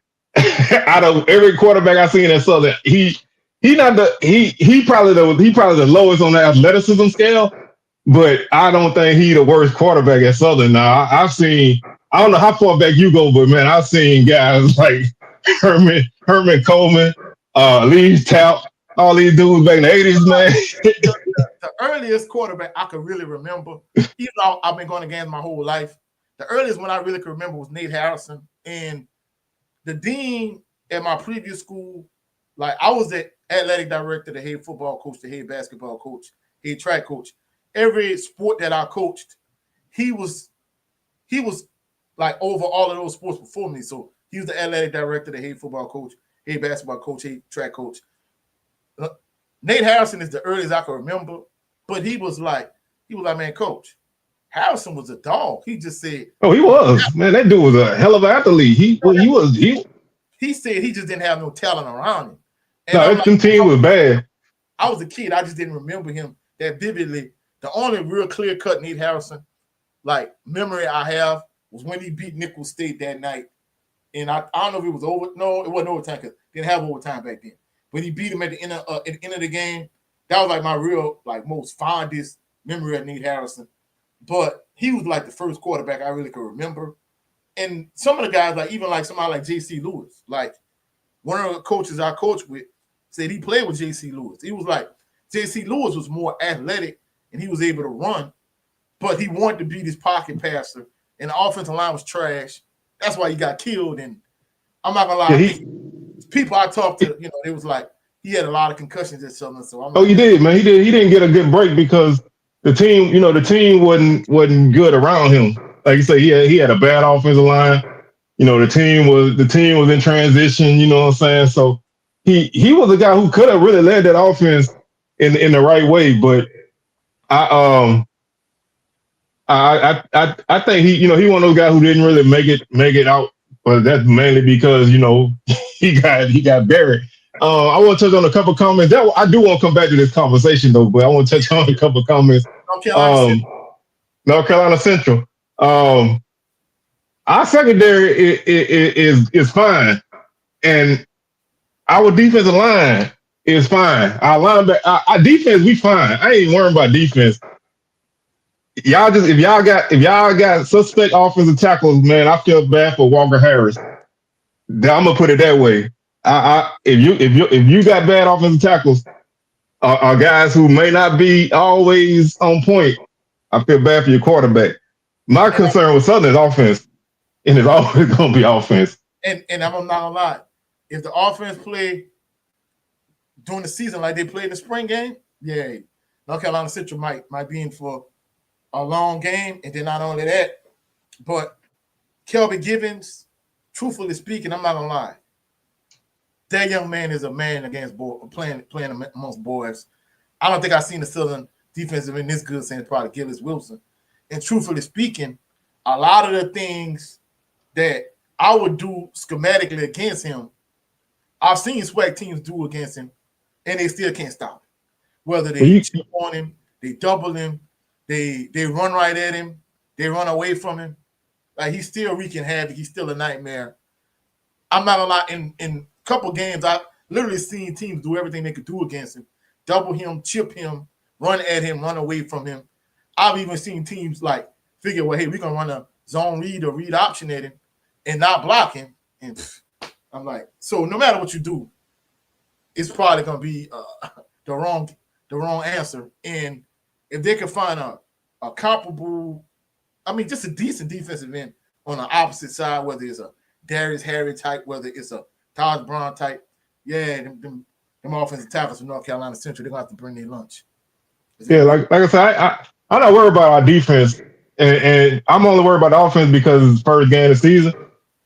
out of every quarterback I've seen at Southern, he probably the lowest on the athleticism scale, but I don't think he the worst quarterback at Southern. Now I don't know how far back you go, but man, I've seen guys like Herman Coleman, Lee Tapp, all these dudes back in the 80s, man. The earliest quarterback I could really remember, even though I've been going to games my whole life, the earliest one I really could remember was Nate Harrison. And the dean at my previous school, like I was the athletic director, the head football coach, the head basketball coach, head track coach. Every sport that I coached, he was like over all of those sports before me. So he was the athletic director, the head football coach, head basketball coach, head track coach. Nate Harrison is the earliest I can remember, but he was like, man, coach, Harrison was a dog. He just said, oh, he was, man. That dude was a hell of an athlete. He said he just didn't have no talent around him. And no, that team was bad. I was a kid. I just didn't remember him that vividly. The only real clear-cut Nate Harrison, like, memory I have was when he beat Nicholls State that night. And I don't know if it was over. No, it wasn't overtime because they didn't have overtime back then. But he beat him at the end of the game. That was like my real, like, most fondest memory of Nate Harrison. But he was like the first quarterback I really could remember. And some of the guys, like even like somebody like J.C. Lewis, like one of the coaches I coached with said he played with J.C. Lewis. He was like, J.C. Lewis was more athletic and he was able to run, but he wanted to be this pocket passer. And the offensive line was trash. That's why he got killed. And I'm not gonna lie, people I talked to, it was like he had a lot of concussions or something. So he did, man. He didn't get a good break because the team, wasn't good around him. Like you say, he had a bad offensive line. The team was in transition. You know what I'm saying? So he was a guy who could have really led that offense in the right way. But I think he one of those guys who didn't really make it out. But that's mainly because he got buried. I want to touch on a couple comments. I do want to come back to this conversation though, but I want to touch on a couple comments. North Carolina Central. Our secondary is fine, and our defensive line is fine. Our linebacker, our defense, we fine. I ain't worrying about defense. If y'all got suspect offensive tackles, man, I feel bad for Walker Harris. I'm gonna put it that way. If you got bad offensive tackles, are guys who may not be always on point, I feel bad for your quarterback. My concern with Southern's offense, and it's always going to be offense. And I'm not gonna lie, if the offense play during the season like they played in the spring game, yeah, North Carolina Central might be in for a long game. And then not only that, but Kelvin Givens, truthfully speaking, I'm not gonna lie. That young man is a man against playing amongst boys. I don't think I've seen the Southern defensive in this good since probably Gillis Wilson. And truthfully speaking, a lot of the things that I would do schematically against him, I've seen SWAC teams do against him, and they still can't stop him. Whether they chip on him, they double him, they run right at him, they run away from him. Like, he's still wreaking havoc. He's still a nightmare. I'm not gonna lie. In a couple games, I've literally seen teams do everything they could do against him. Double him, chip him, run at him, run away from him. I've even seen teams like figure, well, hey, we're gonna run a zone read or read option at him and not block him. And I'm like, so no matter what you do, it's probably gonna be the wrong answer. And if they can find a comparable, I mean, just a decent defensive end on the opposite side, whether it's a Darius Harry type, whether it's a Taj Brown type, yeah, them offensive tackles from North Carolina Central, they're gonna have to bring their lunch. Yeah, like I said, I'm not worried about our defense, and I'm only worried about the offense because it's the first game of the season.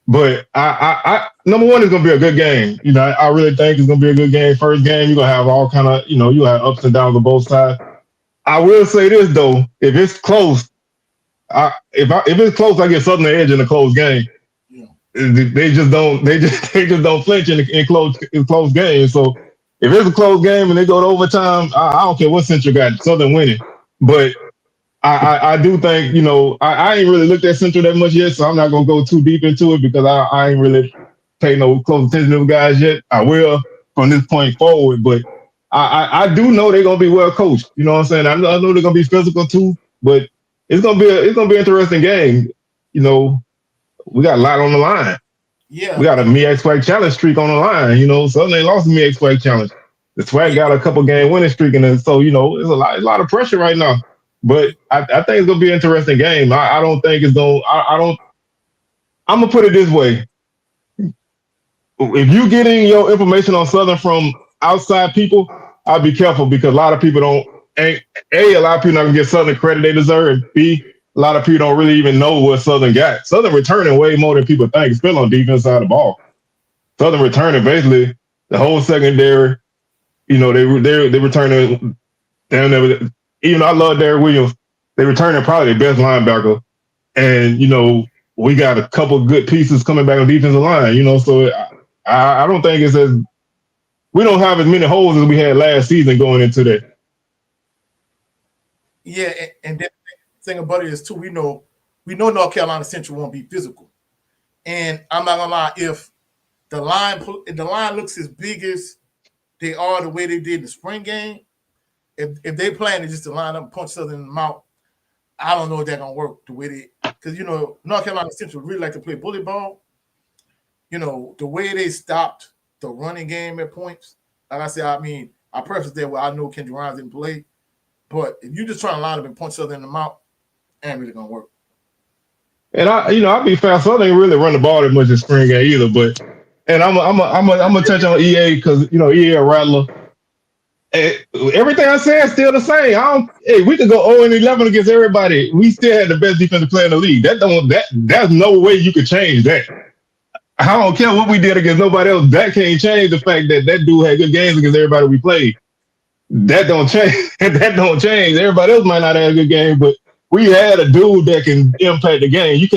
But I number one is gonna be a good game. You know, I really think it's gonna be a good game. First game, you're gonna have all kind of, you have ups and downs on both sides. I will say this though, if it's close, if it's close, I get Southern edge in a close game. Yeah. They just don't flinch in close games. So if it's a close game and they go to overtime, I don't care what Central got, Southern winning. But I do think, I ain't really looked at Central that much yet, so I'm not going to go too deep into it because I ain't really paying no close attention to them guys yet. I will from this point forward, but I do know they're going to be well coached. You know what I'm saying? I know they're going to be physical too, but it's going to be an interesting game. We got a lot on the line. Yeah. We got a MEAC Challenge streak on the line. Southern ain't lost the MEAC Challenge. The SWAC got a couple game winning streak, and so there's a lot of pressure right now. But I think it's gonna be an interesting game. I don't think it's gonna. I'm gonna put it this way: if you getting your information on Southern from outside people, I'll be careful because a lot of people don't. A lot of people not gonna get Southern credit they deserve. And B, a lot of people don't really even know what Southern got. Southern returning way more than people think, especially on defense side of the ball. Southern returning basically the whole secondary. They returning down there. Even though I love Derek Williams, they returning probably their best linebacker. And, we got a couple good pieces coming back on defensive line, so I don't think we don't have as many holes as we had last season going into that. Yeah, and the thing about it is too, we know North Carolina Central won't be physical. And I'm not gonna lie, if the line looks as big as they are the way they did in the spring game, if they plan to just line up and punch Southern in the mouth, I don't know if that's gonna work the way because North Carolina Central really like to play bully ball. The way they stopped the running game at points. Like I said, I preface that where I know Kendrick Rhymes didn't play, but if you just trying to line up and punch Southern in the mouth, it ain't really gonna work. And I'll be fast. Southern ain't really run the ball that much in spring game either. But I'm gonna touch on EA because EA a rattler. Everything I said is still the same. We could go 0-11 against everybody. We still had the best defensive player in the league. There's no way you could change that. I don't care what we did against nobody else. That can't change the fact that dude had good games against everybody we played. That don't change. That don't change. Everybody else might not have a good game, but we had a dude that can impact the game. You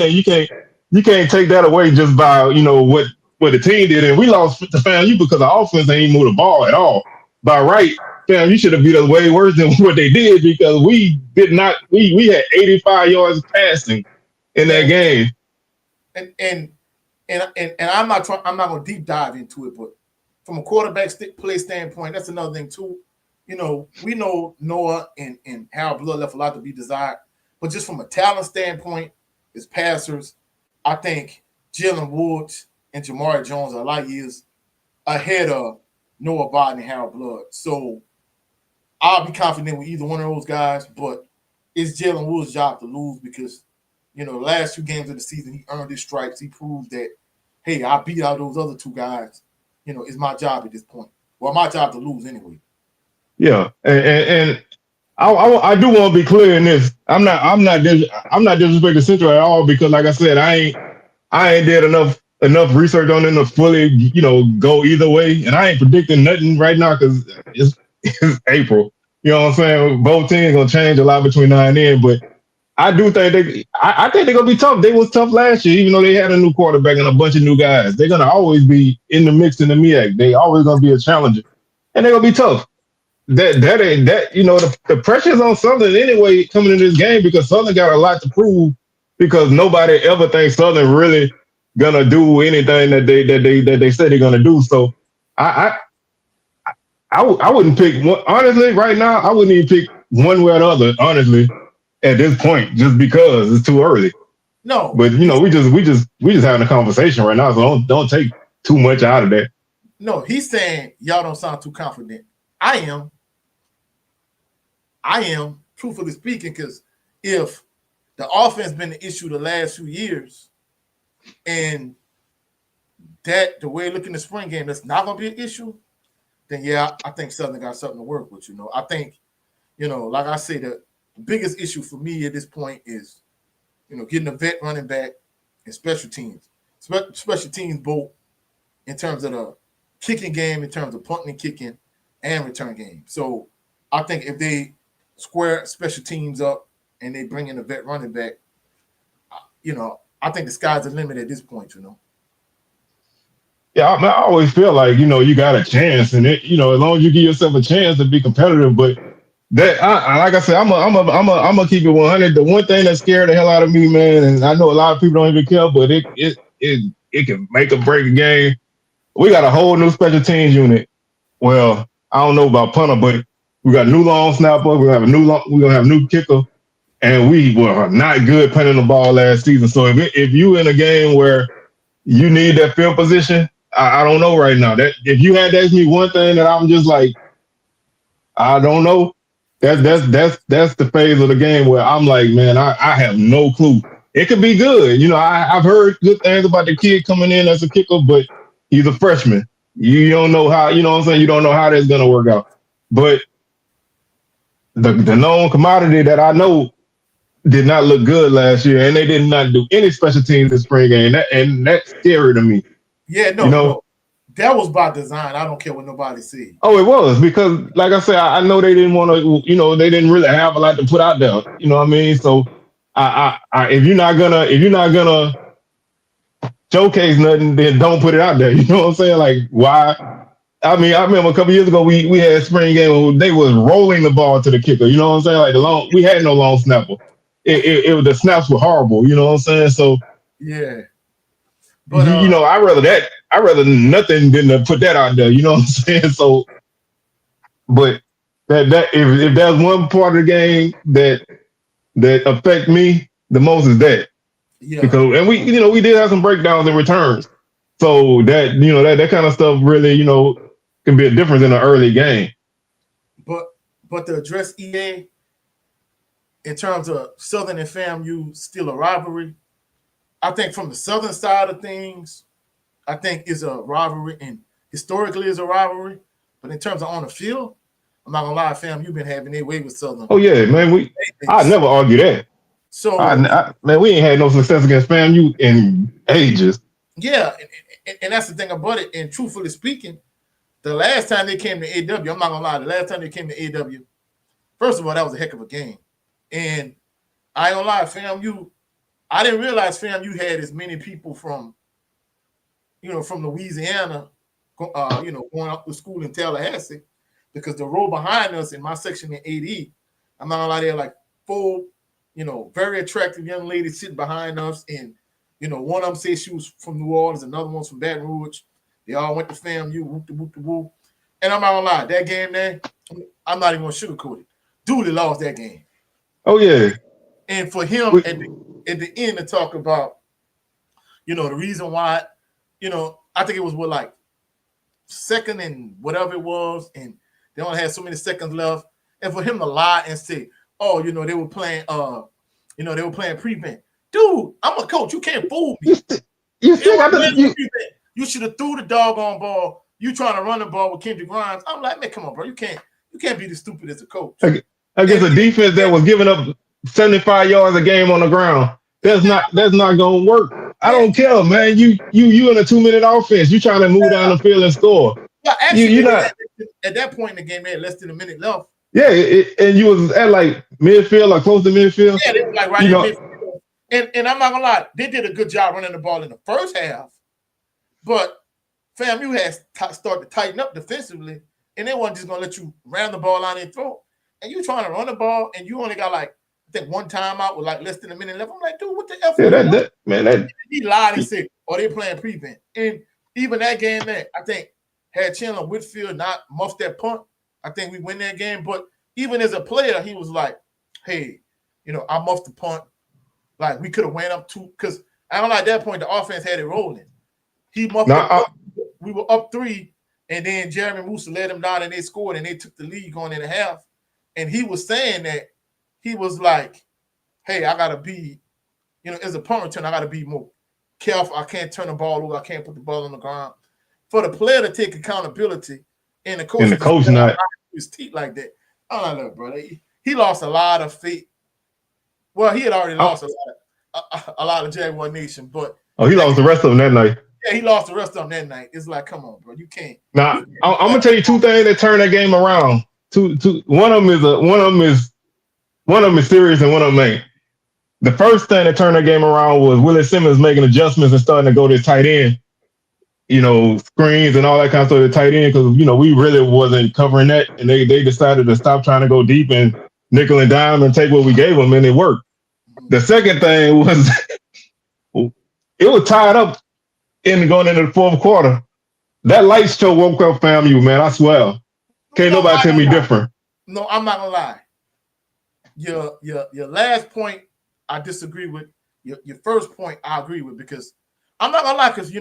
can't take that away just by what the team did. And we lost to FAMU because the offense ain't move the ball at all. By right, fam, you should have beat us way worse than what they did because we did not. We had 85 yards passing in that game. And I'm not going to deep dive into it, but from a quarterback play standpoint, that's another thing too. We know Noah and Harold Blood left a lot to be desired, but just from a talent standpoint, as passers, I think Jalen Woods and Jamari Jones are light years ahead of Noah Barton and Harold Blood. So I'll be confident with either one of those guys, but it's Jalen Woods' job to lose because, the last 2 games of the season, he earned his stripes. He proved that, hey, I beat out those other 2 guys. It's my job at this point. Well, my job to lose anyway. Yeah, and I do want to be clear in this. I'm not disrespecting Central at all because, like I said, I ain't did enough research on them to fully, go either way. And I ain't predicting nothing right now because it's April. You know what I'm saying? Both teams gonna change a lot between now and then, but I do think I think they're gonna be tough. They was tough last year, even though they had a new quarterback and a bunch of new guys. They're gonna always be in the mix in the MEAC. They always gonna be a challenger, and they're gonna be tough. That ain't that the pressure's on Southern anyway coming in this game because Southern got a lot to prove because nobody ever thinks Southern really gonna do anything that they say they're gonna do. So I wouldn't pick one honestly right now. I wouldn't even pick one way or the other honestly at this point just because it's too early. No, but we just having a conversation right now, so don't take too much out of that. No, he's saying y'all don't sound too confident. I am, truthfully speaking, because if the offense been the issue the last few years, and that the way looking the spring game, that's not gonna be an issue, then yeah, I think Southern got something to work with. I think, like I say, the biggest issue for me at this point is, getting a vet running back and special teams. Special teams both in terms of the kicking game, in terms of punting and kicking, and return game. So I think if they square special teams up and they bring in a vet running back, I think the sky's the limit at this point, Yeah, I always feel like, you got a chance and it, as long as you give yourself a chance to be competitive, but that like I said, I'm gonna keep it 100. The one thing that scared the hell out of me, man, and I know a lot of people don't even care, but it can make or break a game. We got a whole new special teams unit. Well, I don't know about punter, but we got a new long snapper. We're gonna have a new kicker, and we were not good punting the ball last season. So if you in a game where you need that field position, I don't know right now. That if you had to ask me one thing that I'm just like, I don't know. That's the phase of the game where I'm like, man, I have no clue. It could be good. I've heard good things about the kid coming in as a kicker, but he's a freshman. You don't know how, what I'm saying? You don't know how that's going to work out. But the known commodity that I know did not look good last year, and they did not do any special teams this spring game, and that's scary to me. Yeah, no, that was by design. I don't care what nobody says. Oh, it was because, like I said, I know they didn't want to, they didn't really have a lot to put out there. You know what I mean? So, if you're not gonna showcase nothing, then don't put it out there. You know what I'm saying? Like, why? I mean, I remember a couple years ago we had a spring game where they was rolling the ball to the kicker. You know what I'm saying? Like we had no long snapper. The snaps were horrible. You know what I'm saying? So yeah. But I'd rather nothing than to put that out there. You know what I'm saying? So, but that if there's one part of the game that affect me the most is that. Yeah. Because we did have some breakdowns and returns. So that that kind of stuff really can be a difference in an early game. But to address EA in terms of Southern and FAMU still a rivalry, I think from the Southern side of things, I think is a rivalry and historically is a rivalry. But in terms of on the field, I'm not gonna lie, FAMU been having their way with Southern. Oh yeah, man. I never argue that. So man, we ain't had no success against FAMU in ages. Yeah, and that's the thing about it. And truthfully speaking, the last time they came to AW, I'm not gonna lie, the last time they came to AW, first of all, that was a heck of a game. And I ain't gonna lie, FAMU, I didn't realize FAMU had as many people from Louisiana, going up to school in Tallahassee, because the row behind us in my section in AD, I'm not gonna lie, they're like 4, very attractive young ladies sitting behind us, and one of them said she was from New Orleans, another one's from Baton Rouge. They all went to FAMU, whoop. And I'm not gonna lie, that game there, I'm not even gonna sugarcoat it. Dooley lost that game. Oh yeah. And for him at the end to talk about, the reason why, I think it was like second and whatever it was, and they only had so many seconds left. And for him to lie and say, oh, they were playing prevent. Dude, I'm a coach. You can't fool me. You should have threw the doggone ball. You trying to run the ball with Kendrick Grimes. I'm like, man, come on, bro. You can't be this stupid as a coach. against a defense that was giving up 75 yards a game on the ground. That's not gonna work. I don't care, man. You in a 2-minute offense. You trying to move down the field and score. Yeah, actually, you not at that point in the game, they had less than a minute left. Yeah, and you was at like midfield or close to midfield. Yeah, they were like right in midfield. And I'm not gonna lie, they did a good job running the ball in the first half. But fam, you had started to tighten up defensively, and they wasn't just gonna let you ram the ball on their throat. And you trying to run the ball, and you only got like I think one timeout with like less than a minute left. I'm like, dude, what the F? Yeah, he lied and said, "Oh, they playing prevent." And even that game, there, I think had Chandler Whitfield not muffed that punt, I think we win that game. But even as a player, he was like, "Hey, I muffed the punt. Like we could have went up 2 because I don't know at that point the offense had it rolling. He muffed the punt. We were up 3, and then Jeremy Musa led them down, and they scored, and they took the lead going in the half. And he was saying that he was like, "Hey, I gotta be, as a punt return, I gotta be more careful. I can't turn the ball over. I can't put the ball on the ground." For the player to take accountability and the coach not his teeth like that. I don't know, brother. He lost a lot of faith. Well, he had already lost a lot of Jaguar Nation, but he lost the rest of them that night. Yeah, he lost the rest of them that night. It's like, come on, bro, you can't. Now, I'm gonna tell you 2 things that turn that game around. One of them is serious, and one of them ain't. The first thing that turned that game around was Willie Simmons making adjustments and starting to go to tight end, screens and all that kind of stuff to tight end because we really wasn't covering that, and they decided to stop trying to go deep and nickel and dime and take what we gave them, and it worked. The second thing was it was tied up going into the fourth quarter. That light show woke up FAMU, man. I swear. Can't nobody tell me different. No, I'm not gonna lie. Your last point I disagree with. Your first point I agree with because I'm not gonna lie because you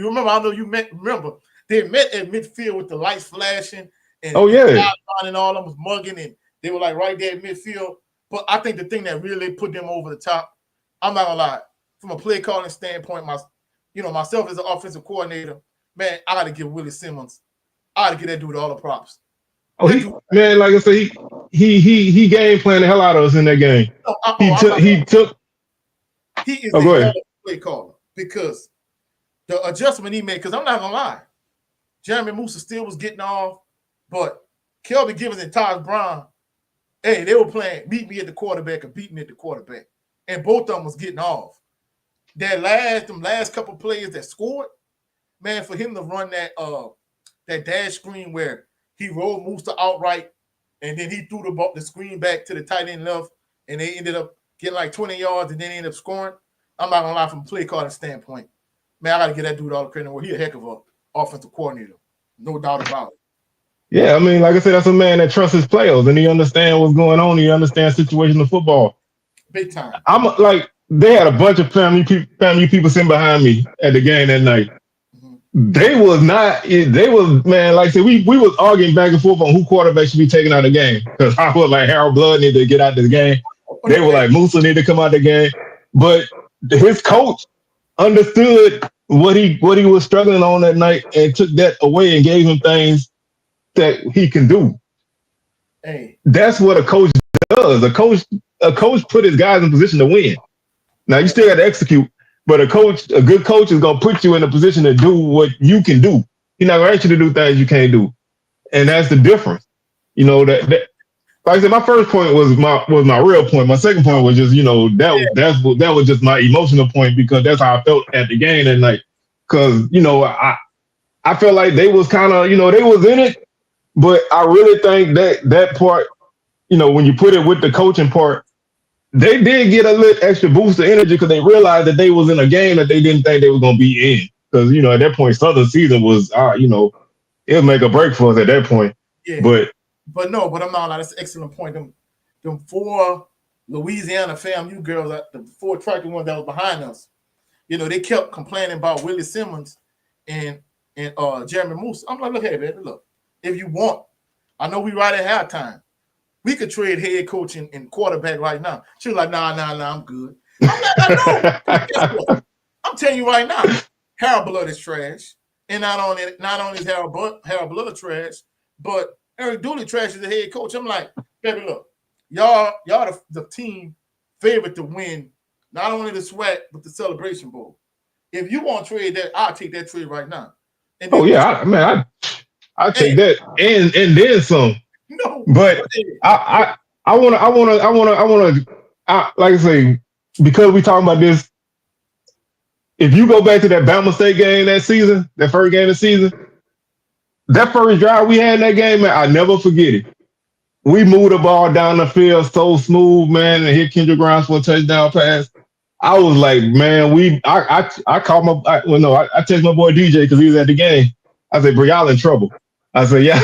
remember I know you remember they met at midfield with the lights flashing and and all them was mugging and they were like right there at midfield. But I think the thing that really put them over the top, I'm not gonna lie, from a play calling standpoint, myself as an offensive coordinator, man, I gotta give Willie Simmons, I gotta give that dude all the props. Man, like I said, he game planned the hell out of us in that game. He is the play caller because the adjustment he made. Because I'm not gonna lie, Jeremy Musa still was getting off, but Kelby Givens and Taj Brown, hey, they were playing beat me at the quarterback or beat me at the quarterback, and both of them was getting off. Them last couple plays that scored, man, for him to run that dash screen where he rolled Musa outright, and then he threw the screen back to the tight end left, and they ended up getting like 20 yards, and then they ended up scoring. I'm not gonna lie, from a play calling standpoint, man, I gotta give that dude all the credit. Well, he's a heck of a offensive coordinator, no doubt about it. Yeah, I mean, like I said, that's a man that trusts his players, and he understands what's going on. He understands situation of football. Big time. I'm like, they had a bunch of family people sitting behind me at the game that night. They was, man, like I said, we was arguing back and forth on who quarterback should be taken out of the game. Because I was like, Harold Blood needed to get out of the game. They were like, Musa needed to come out of the game. But his coach understood what he was struggling on that night and took that away and gave him things that he can do. Hey. That's what a coach does. A coach put his guys in position to win. Now, you still got to execute. But a good coach is gonna put you in a position to do what you can do. He's not gonna ask you to do things you can't do, and that's the difference. That like I said, my first point was my real point. My second point was just that was just my emotional point because that's how I felt at the game that night. Because I felt like they was kind of they was in it, but I really think that part when you put it with the coaching part. They did get a little extra boost of energy because they realized that they was in a game that they didn't think they were going to be in. Because, at that point, Southern season was, it'll make a break for us at that point. Yeah. But I'm not like, that's an excellent point. Them 4 Louisiana FAMU girls, the 4 attractive ones that was behind us, they kept complaining about Willie Simmons and Jeremy Musa. I'm like, look, hey, man, look, if you want, I know we right at halftime. We could trade head coach and quarterback right now. She was like, nah, I'm good. I'm like, no. I'm telling you right now, Harold Blood is trash. And not only is Harold Blood trash, but Eric Dooley trash is the head coach. I'm like, Baby, look, y'all the team favorite to win not only the SWAC but the Celebration Bowl. If you want to trade that, I'll take that trade right now. And Oh yeah, I take that and then some. No, but I wanna like I say, because we talking about this. If you go back to that Bama State game that season, that first game of the season, that first drive we had in that game, man, I never forget it. We moved the ball down the field so smooth, man, and hit Kendrick Grimes for a touchdown pass. I was like, man, I called I texted my boy DJ because he was at the game. I said, bro, y'all in trouble. I said, yeah,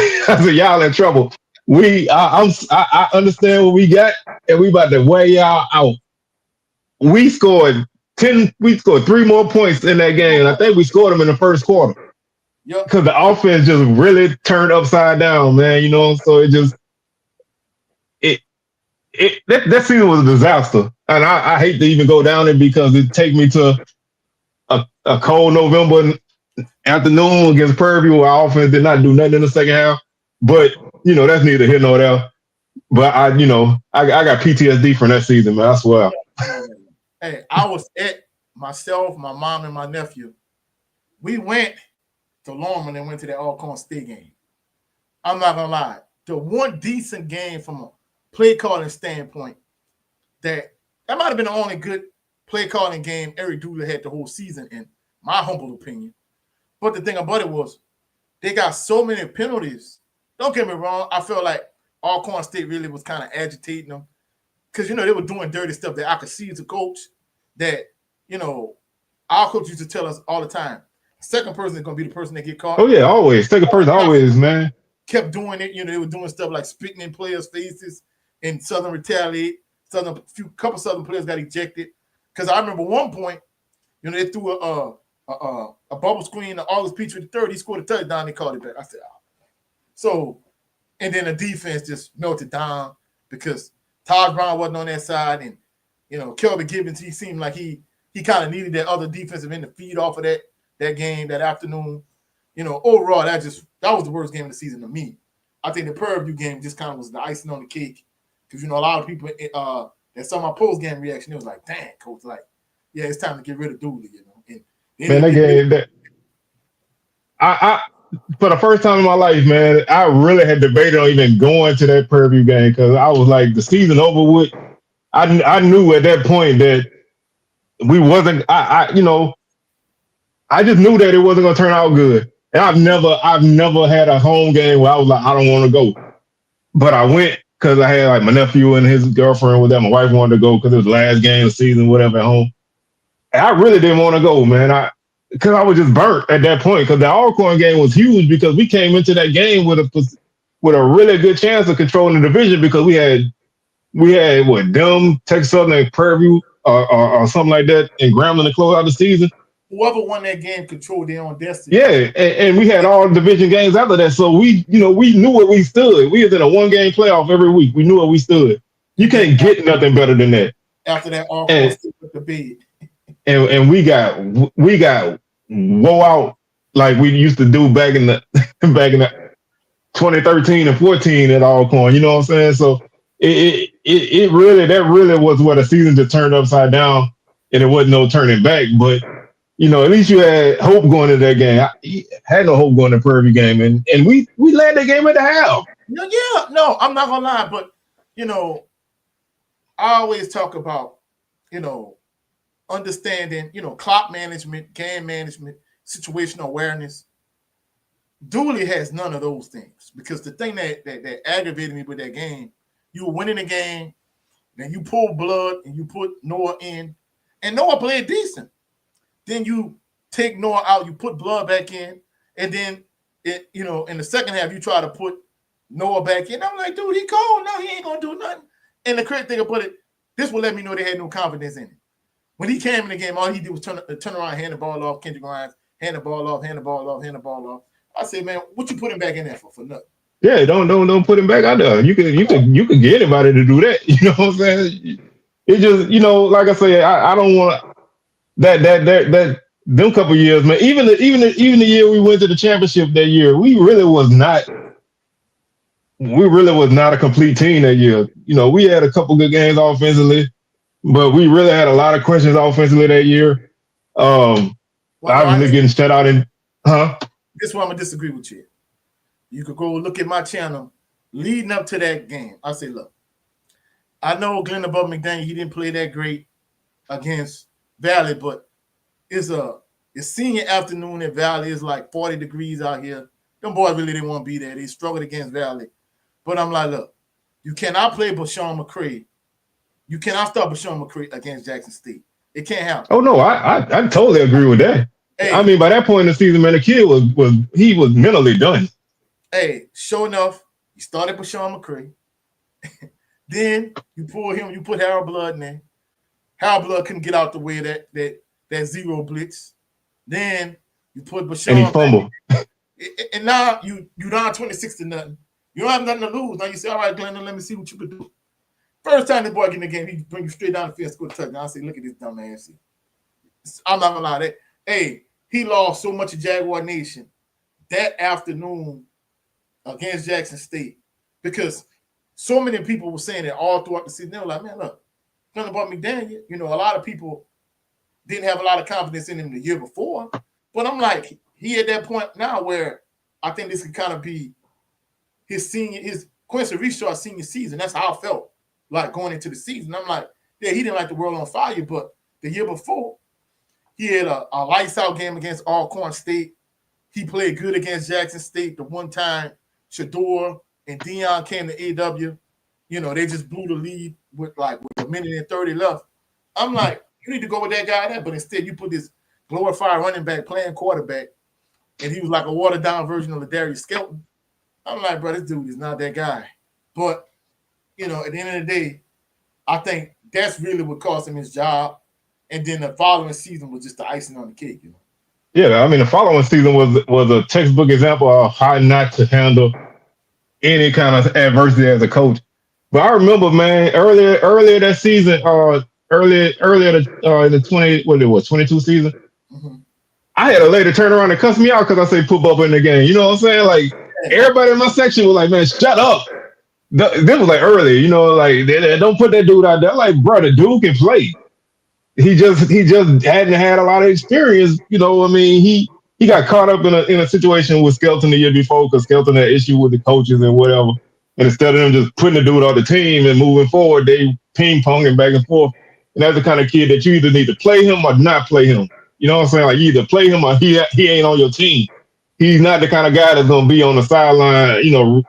y'all in trouble. I understand what we got, and we about to wear y'all out. We scored 3 more points in that game. And I think we scored them in the first quarter. Yep. Because the offense just really turned upside down, man. So it just that season was a disaster. And I hate to even go down it because it take me to a cold November afternoon against Prairie View where our offense did not do nothing in the second half. But that's neither here nor there. But I got PTSD from that season, man. I swear. Hey, I was at myself, my mom, and my nephew. We went to Lorman and went to that Alcorn State game. I'm not gonna lie. The one decent game from a play calling standpoint that might have been the only good play calling game Eric Dooley had the whole season, in my humble opinion. But the thing about it was they got so many penalties. Don't get me wrong. I feel like Alcorn State really was kind of agitating them because, they were doing dirty stuff that I could see as a coach that, our coach used to tell us all the time. Second person is going to be the person that get caught. Oh, yeah, always. Second person, always, man. Kept doing it. They were doing stuff like spitting in players' faces and Southern retaliate. Couple Southern players got ejected. Because I remember one point, they threw a bubble screen to August Petrie III. He scored a touchdown. They called it back. I said, oh. So, and then the defense just melted down because Todd Brown wasn't on that side. And, Kelvin Gibbons, he seemed like he kind of needed that other defensive end to feed off of that game that afternoon. Overall, that was the worst game of the season to me. I think the Prairie View game just kind of was the icing on the cake because, a lot of people that saw my post-game reaction, it was like, dang, coach, like, yeah, it's time to get rid of Dooley, And man, that game, I for the first time in my life, man, I really had debated on even going to that Prairie View game because I was like, the season over with. I knew at that point that we wasn't. I just knew that it wasn't going to turn out good. And I've never had a home game where I was like, I don't want to go, but I went because I had like my nephew and his girlfriend with them. My wife wanted to go because it was the last game of the season, whatever, at home. And I really didn't want to go, man. Because I was just burnt at that point. Because the Alcorn game was huge because we came into that game with a really good chance of controlling the division because we had what, them, Texas Southern, and Prairie View or something like that, and Grambling to close out the season. Whoever won that game controlled their own destiny. Yeah, and we had all division games after that, so we knew where we stood. We was in a 1-game playoff every week. We knew where we stood. You can't get nothing better than that. After that, Alcorn State with the bid. And we got woe out like we used to do back in the 2013 and 14 at Alcorn. You know what I'm saying? So it really was what a season just turned upside down, and it wasn't no turning back. But at least you had hope going into that game. I had no hope going to the Prairie View game, and we led that game at the half. No, I'm not gonna lie, but I always talk about understanding, clock management, game management, situational awareness. Dooley has none of those things because the thing that aggravated me with that game, you were winning the game, then you pulled blood and you put Noah in, and Noah played decent. Then you take Noah out, you put blood back in, and then in the second half you try to put Noah back in. I'm like, dude, he cold. No, he ain't gonna do nothing. And the crazy thing about it, this will let me know they had no confidence in him. When he came in the game, all he did was turn around, hand the ball off, Kendrick Grimes, hand the ball off, hand the ball off, hand the ball off. I said, man, what you put him back in there for nothing? Yeah, don't put him back out there. You could get anybody to do that. You know what I'm saying? It just, like I say, I don't want that them couple years, man. Even the year we went to the championship that year, we really was not we really was not a complete team that year. You know, we had a couple good games offensively, but we really had a lot of questions offensively that year. Well, Obviously getting shut out in, This is why I'm gonna disagree with you. You could go look at my channel leading up to that game. I say, look, I know Glenn above McDaniel, he didn't play that great against Valley, but it's senior afternoon at Valley. It's like 40 degrees out here. Them boys really didn't want to be there. They struggled against Valley. But I'm like, look, you cannot play Bashawn McCray. You cannot start Bashawn McCray against Jackson State. It can't happen. Oh no, I totally agree with that. Hey, I mean, by that point in the season, man, the kid was mentally done. Hey, sure enough, you started Bashawn McCray. Then you pull him, you put Harold Blood in there. Harold Blood couldn't get out the way of that zero blitz. Then you put Bashawn. And he fumbled. And now you down 26-0. You don't have nothing to lose. Now you say, all right, Glenn, let me see what you can do. First time this boy get in the game, he bring you straight down the field, score a touchdown. I say, look at this dumb ass. I'm not gonna lie. That hey, he lost so much of Jaguar Nation that afternoon against Jackson State because so many people were saying it all throughout the season. They were like, man, look, nothing about McDaniel. You know, a lot of people didn't have a lot of confidence in him the year before. But I'm like, he at that point now where I think this could kind of be his Quincy Richard senior season. That's how I felt like going into the season. I'm like, yeah, he didn't like the world on fire, but the year before, he had a lights out game against Alcorn State. He played good against Jackson State. The one time Shador and Dion came to AW, you know, they just blew the lead with a minute and 30 left. I'm like, you need to go with that guy there, but instead you put this glorified running back playing quarterback, and he was like a watered down version of Darius Skelton. I'm like, bro, this dude is not that guy. But, you know, at the end of the day, I think that's really what cost him his job. And then the following season was just the icing on the cake, you know. Yeah, I mean, the following season was a textbook example of how not to handle any kind of adversity as a coach. But I remember, man, earlier that season, earlier in the 22 season, I had a lady turn around and cuss me out because I say put Bubba in the game. You know what I'm saying? Like, everybody in my section was like, man, shut up. This was like early, you know, like they don't put that dude out there. Like, bro, the dude can play. He just hadn't had a lot of experience. You know, I mean, he got caught up in a situation with Skelton the year before because Skelton had issue with the coaches and whatever. And instead of them just putting the dude on the team and moving forward, they ping-ponging back and forth. And that's the kind of kid that you either need to play him or not play him. You know what I'm saying? Like, you either play him or he ain't on your team. He's not the kind of guy that's going to be on the sideline, you know,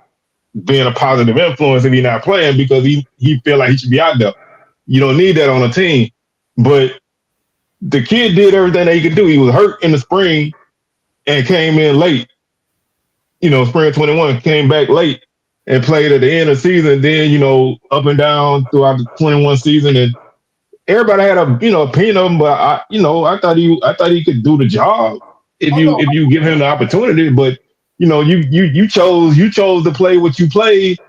being a positive influence if he's not playing because he feel like he should be out there. You don't need that on a team. But the kid did everything that he could do. He was hurt in the spring and came in late. You know, spring of 21, came back late and played at the end of the season. Then, you know, up and down throughout the 21 season. And everybody had a, you know, opinion of him, but I thought he could do the job if you give him the opportunity. But, you know, you chose to play what you played,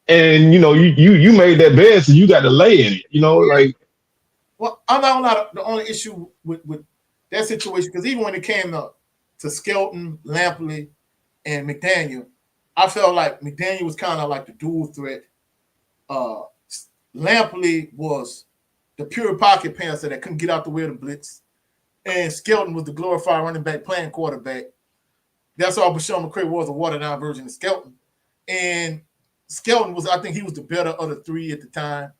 and you know, you made that bed, so you got to lay in it. You know, like. Well, I'm not the only issue with that situation, because even when it came to Skelton, Lampley, and McDaniel, I felt like McDaniel was kind of like the dual threat. Lampley was the pure pocket passer that couldn't get out the way of the blitz, and Skelton was the glorified running back playing quarterback. That's all Bashawn McCray was, a watered-down version of Skelton. And Skelton I think he was the better of the three at the time.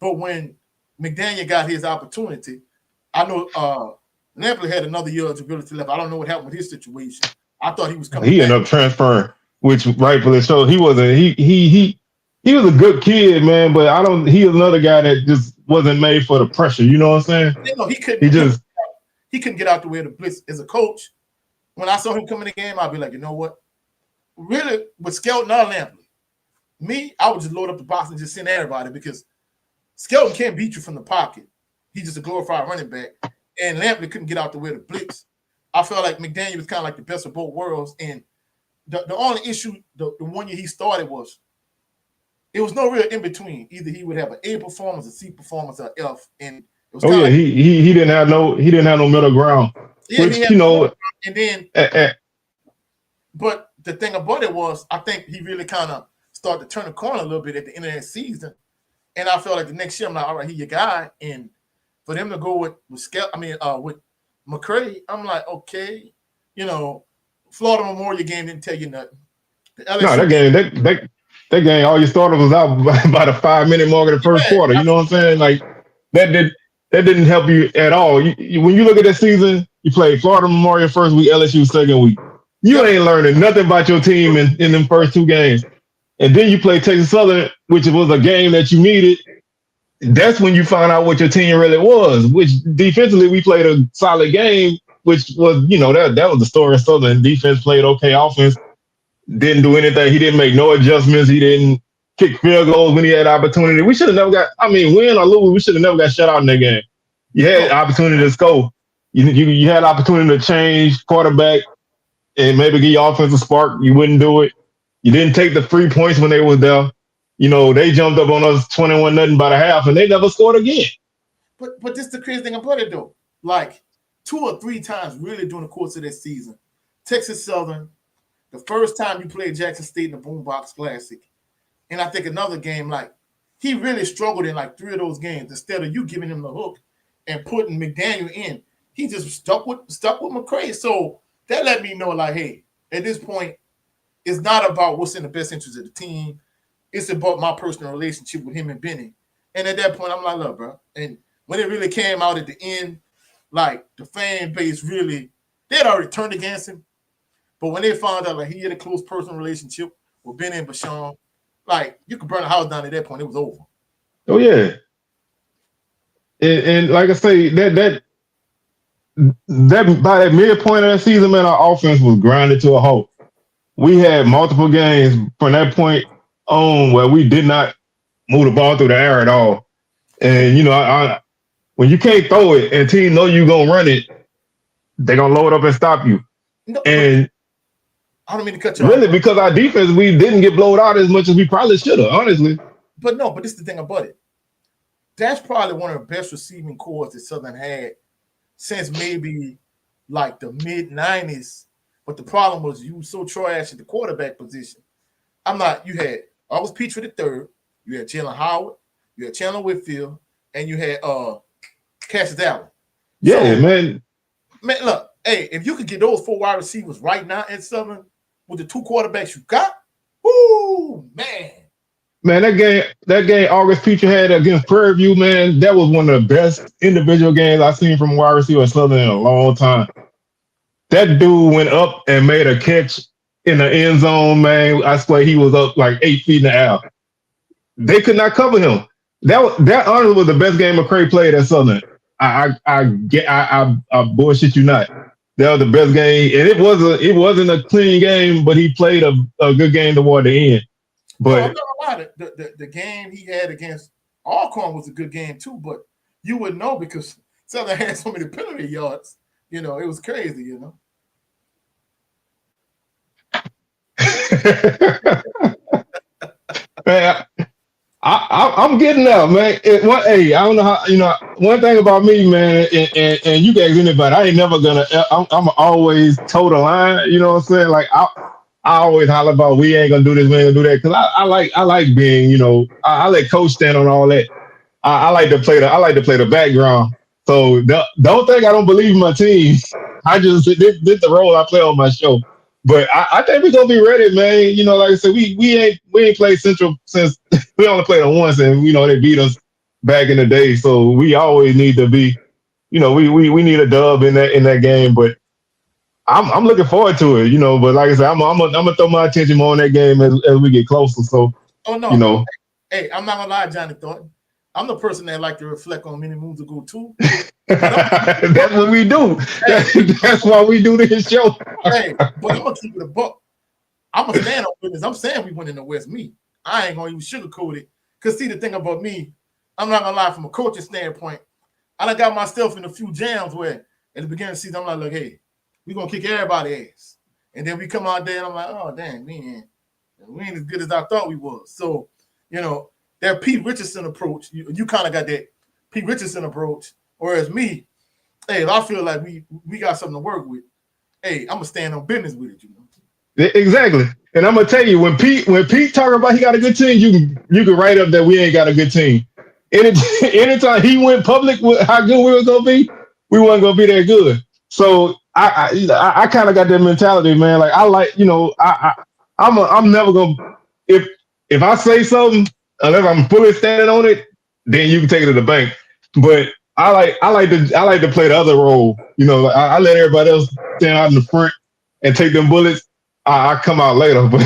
But when McDaniel got his opportunity, I know Lampley had another year of ability left. I don't know what happened with his situation. I thought he was coming. He ended up transferring, which rightfully so. He was a good kid, man, but he was another guy that just wasn't made for the pressure. You know what I'm saying? You know, he couldn't get out the way of the blitz. As a coach, when I saw him come in the game, I'd be like, you know what? Really, with Skelton or Lampley, I would just load up the box and just send everybody, because Skelton can't beat you from the pocket. He's just a glorified running back. And Lampley couldn't get out the way of the blitz. I felt like McDaniel was kind of like the best of both worlds. And the only issue, the 1 year he started, was it was no real in between. Either he would have an A performance, a C performance, or F. And it was he didn't have no middle ground. Yeah, which, you know, and then but the thing about it was, I think he really kind of start to turn the corner a little bit at the end of that season. And I felt like the next year, I'm like, all right, he your guy. And for them to go with McCray, I'm like, okay, Florida Memorial game didn't tell you nothing. No, that game, all your starters was out by the 5-minute mark of the first quarter. You know what I'm saying? Like that didn't help you at all. When you look at that season, you played Florida Memorial first week, LSU second week. You ain't learning nothing about your team in them first 2 games. And then you play Texas Southern, which was a game that you needed. That's when you find out what your team really was, which defensively we played a solid game, which was, that was the story of Southern. Defense played okay, offense didn't do anything. He didn't make no adjustments. He didn't kick field goals when he had opportunity. We should have never win or lose, we should have never got shut out in that game. You had opportunity to score. You had opportunity to change quarterback and maybe get your offensive spark. You wouldn't do it. You didn't take the 3 points when they was there. They jumped up on us 21-0 by the half, and they never scored again. But this is the crazy thing about it, though. Like 2 or 3 times really during the course of this season, Texas Southern, the first time you played Jackson State in the Boombox Classic, and I think another game, like he really struggled in like 3 of those games. Instead of you giving him the hook and putting McDaniel in, he just stuck with McCray. So that let me know, like, hey, at this point, it's not about what's in the best interest of the team. It's about my personal relationship with him and Benny. And at that point, I'm like, look, bro. And when it really came out at the end, like the fan base really, they had already turned against him. But when they found out like he had a close personal relationship with Benny and Bashan, like you could burn the house down at that point. It was over. Oh yeah. And like I say, that by that midpoint of that season, man, our offense was grinded to a halt. We had multiple games from that point on where we did not move the ball through the air at all. And when you can't throw it and teams know you're gonna run it, they're gonna load up and stop you. No, and I don't mean to cut you off. Really, because our defense, we didn't get blowed out as much as we probably should have, honestly. But this is the thing about it. That's probably one of the best receiving corps that Southern had since maybe like the mid-90s. But the problem was you were so trash at the quarterback position. You had August Petrie III, you had Jalen Howard, you had Chandler Whitfield, and you had Cassius Allen. Yeah, so, man, look, hey, if you could get those 4 wide receivers right now at Southern with the 2 quarterbacks you got, whoo, man. Man, that game August Petrie had against Prairie View, man, that was one of the best individual games I've seen from a wide receiver at Southern in a long time. That dude went up and made a catch in the end zone, man. I swear he was up like 8 feet in the air. They could not cover him. That honestly was the best game McCray played at Southern. I bullshit you not. That was the best game, and it wasn't a clean game, but he played a good game toward the end. But the game he had against Alcorn was a good game too. But you would know because Southern had so many penalty yards. It was crazy. Man, I'm getting out, man. I don't know how. One thing about me, man, and you guys anybody, I ain't never gonna. I'm always toe the line. You know what I'm saying? Like I always holler about we ain't gonna do this, we ain't gonna do that, because I like being. I let coach stand on all that. I like to play the background. So don't think I don't believe in my team. I just this the role I play on my show. But I think we're gonna be ready, man. Like I said, we ain't played Central since we only played them once, and they beat us back in the day. So we always need to be, we need a dub in that game. But I'm looking forward to it, But like I said, I'm gonna throw my attention more on that game as we get closer. So hey, I'm not gonna lie, Johnny Thornton. I'm the person that like to reflect on many moons ago too. That's what we do. That's why we do this show. Hey, but I'm gonna keep it a buck. I'm gonna stand on business. I'm saying we went in the West. I ain't gonna even sugarcoat it. Cause see, the thing about me, I'm not gonna lie. From a coaching standpoint, I done got myself in a few jams where at the beginning of the season I'm like, look, hey, we gonna kick everybody's ass, and then we come out there and I'm like, oh damn, we ain't as good as I thought we was. So that Pete Richardson approach, you kind of got that Pete Richardson approach. Whereas me, hey, if I feel like we got something to work with, hey, I'm gonna stand on business with it, Exactly. And I'm gonna tell you, when Pete talking about he got a good team, you can write up that we ain't got a good team. Anytime he went public with how good we was gonna be, we wasn't gonna be that good. So I kind of got that mentality, man. Like I like, I'm never gonna if I say something, unless I'm fully standing on it, then you can take it to the bank. But I like to play the other role. I let everybody else stand out in the front and take them bullets. I come out later, but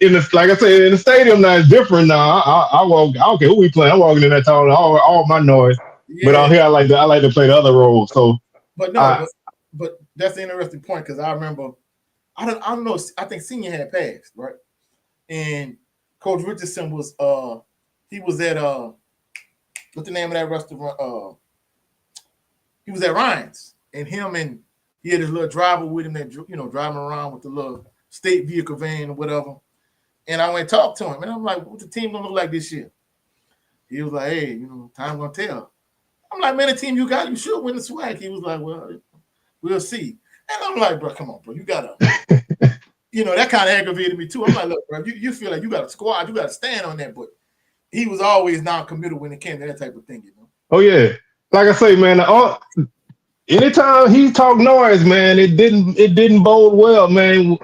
in the, like I said, in the stadium now it's different now. I walk. I don't care who we play. I'm walking in that town, all my noise. Yeah. But out here, I like to play the other role. So, but no, but that's an interesting point because I remember, I don't know. I think senior had passed, right? And Coach Richardson was he was at what's the name of that restaurant? He was at Ryan's, and he had his little driver with him that driving around with the little state vehicle van or whatever. And I went and talked to him, and I'm like, "What's the team gonna look like this year?" He was like, "Hey, time gonna tell." I'm like, "Man, the team you got, you should win the swag." He was like, "Well, we'll see." And I'm like, "Bro, come on, bro, you gotta." That kind of aggravated me too. I'm like, "Look, bro, you feel like you got a squad, you got to stand on that." But he was always non-committal when it came to that type of thing, Oh yeah, like I say, man. Anytime he talked noise, man, it didn't bode well, man.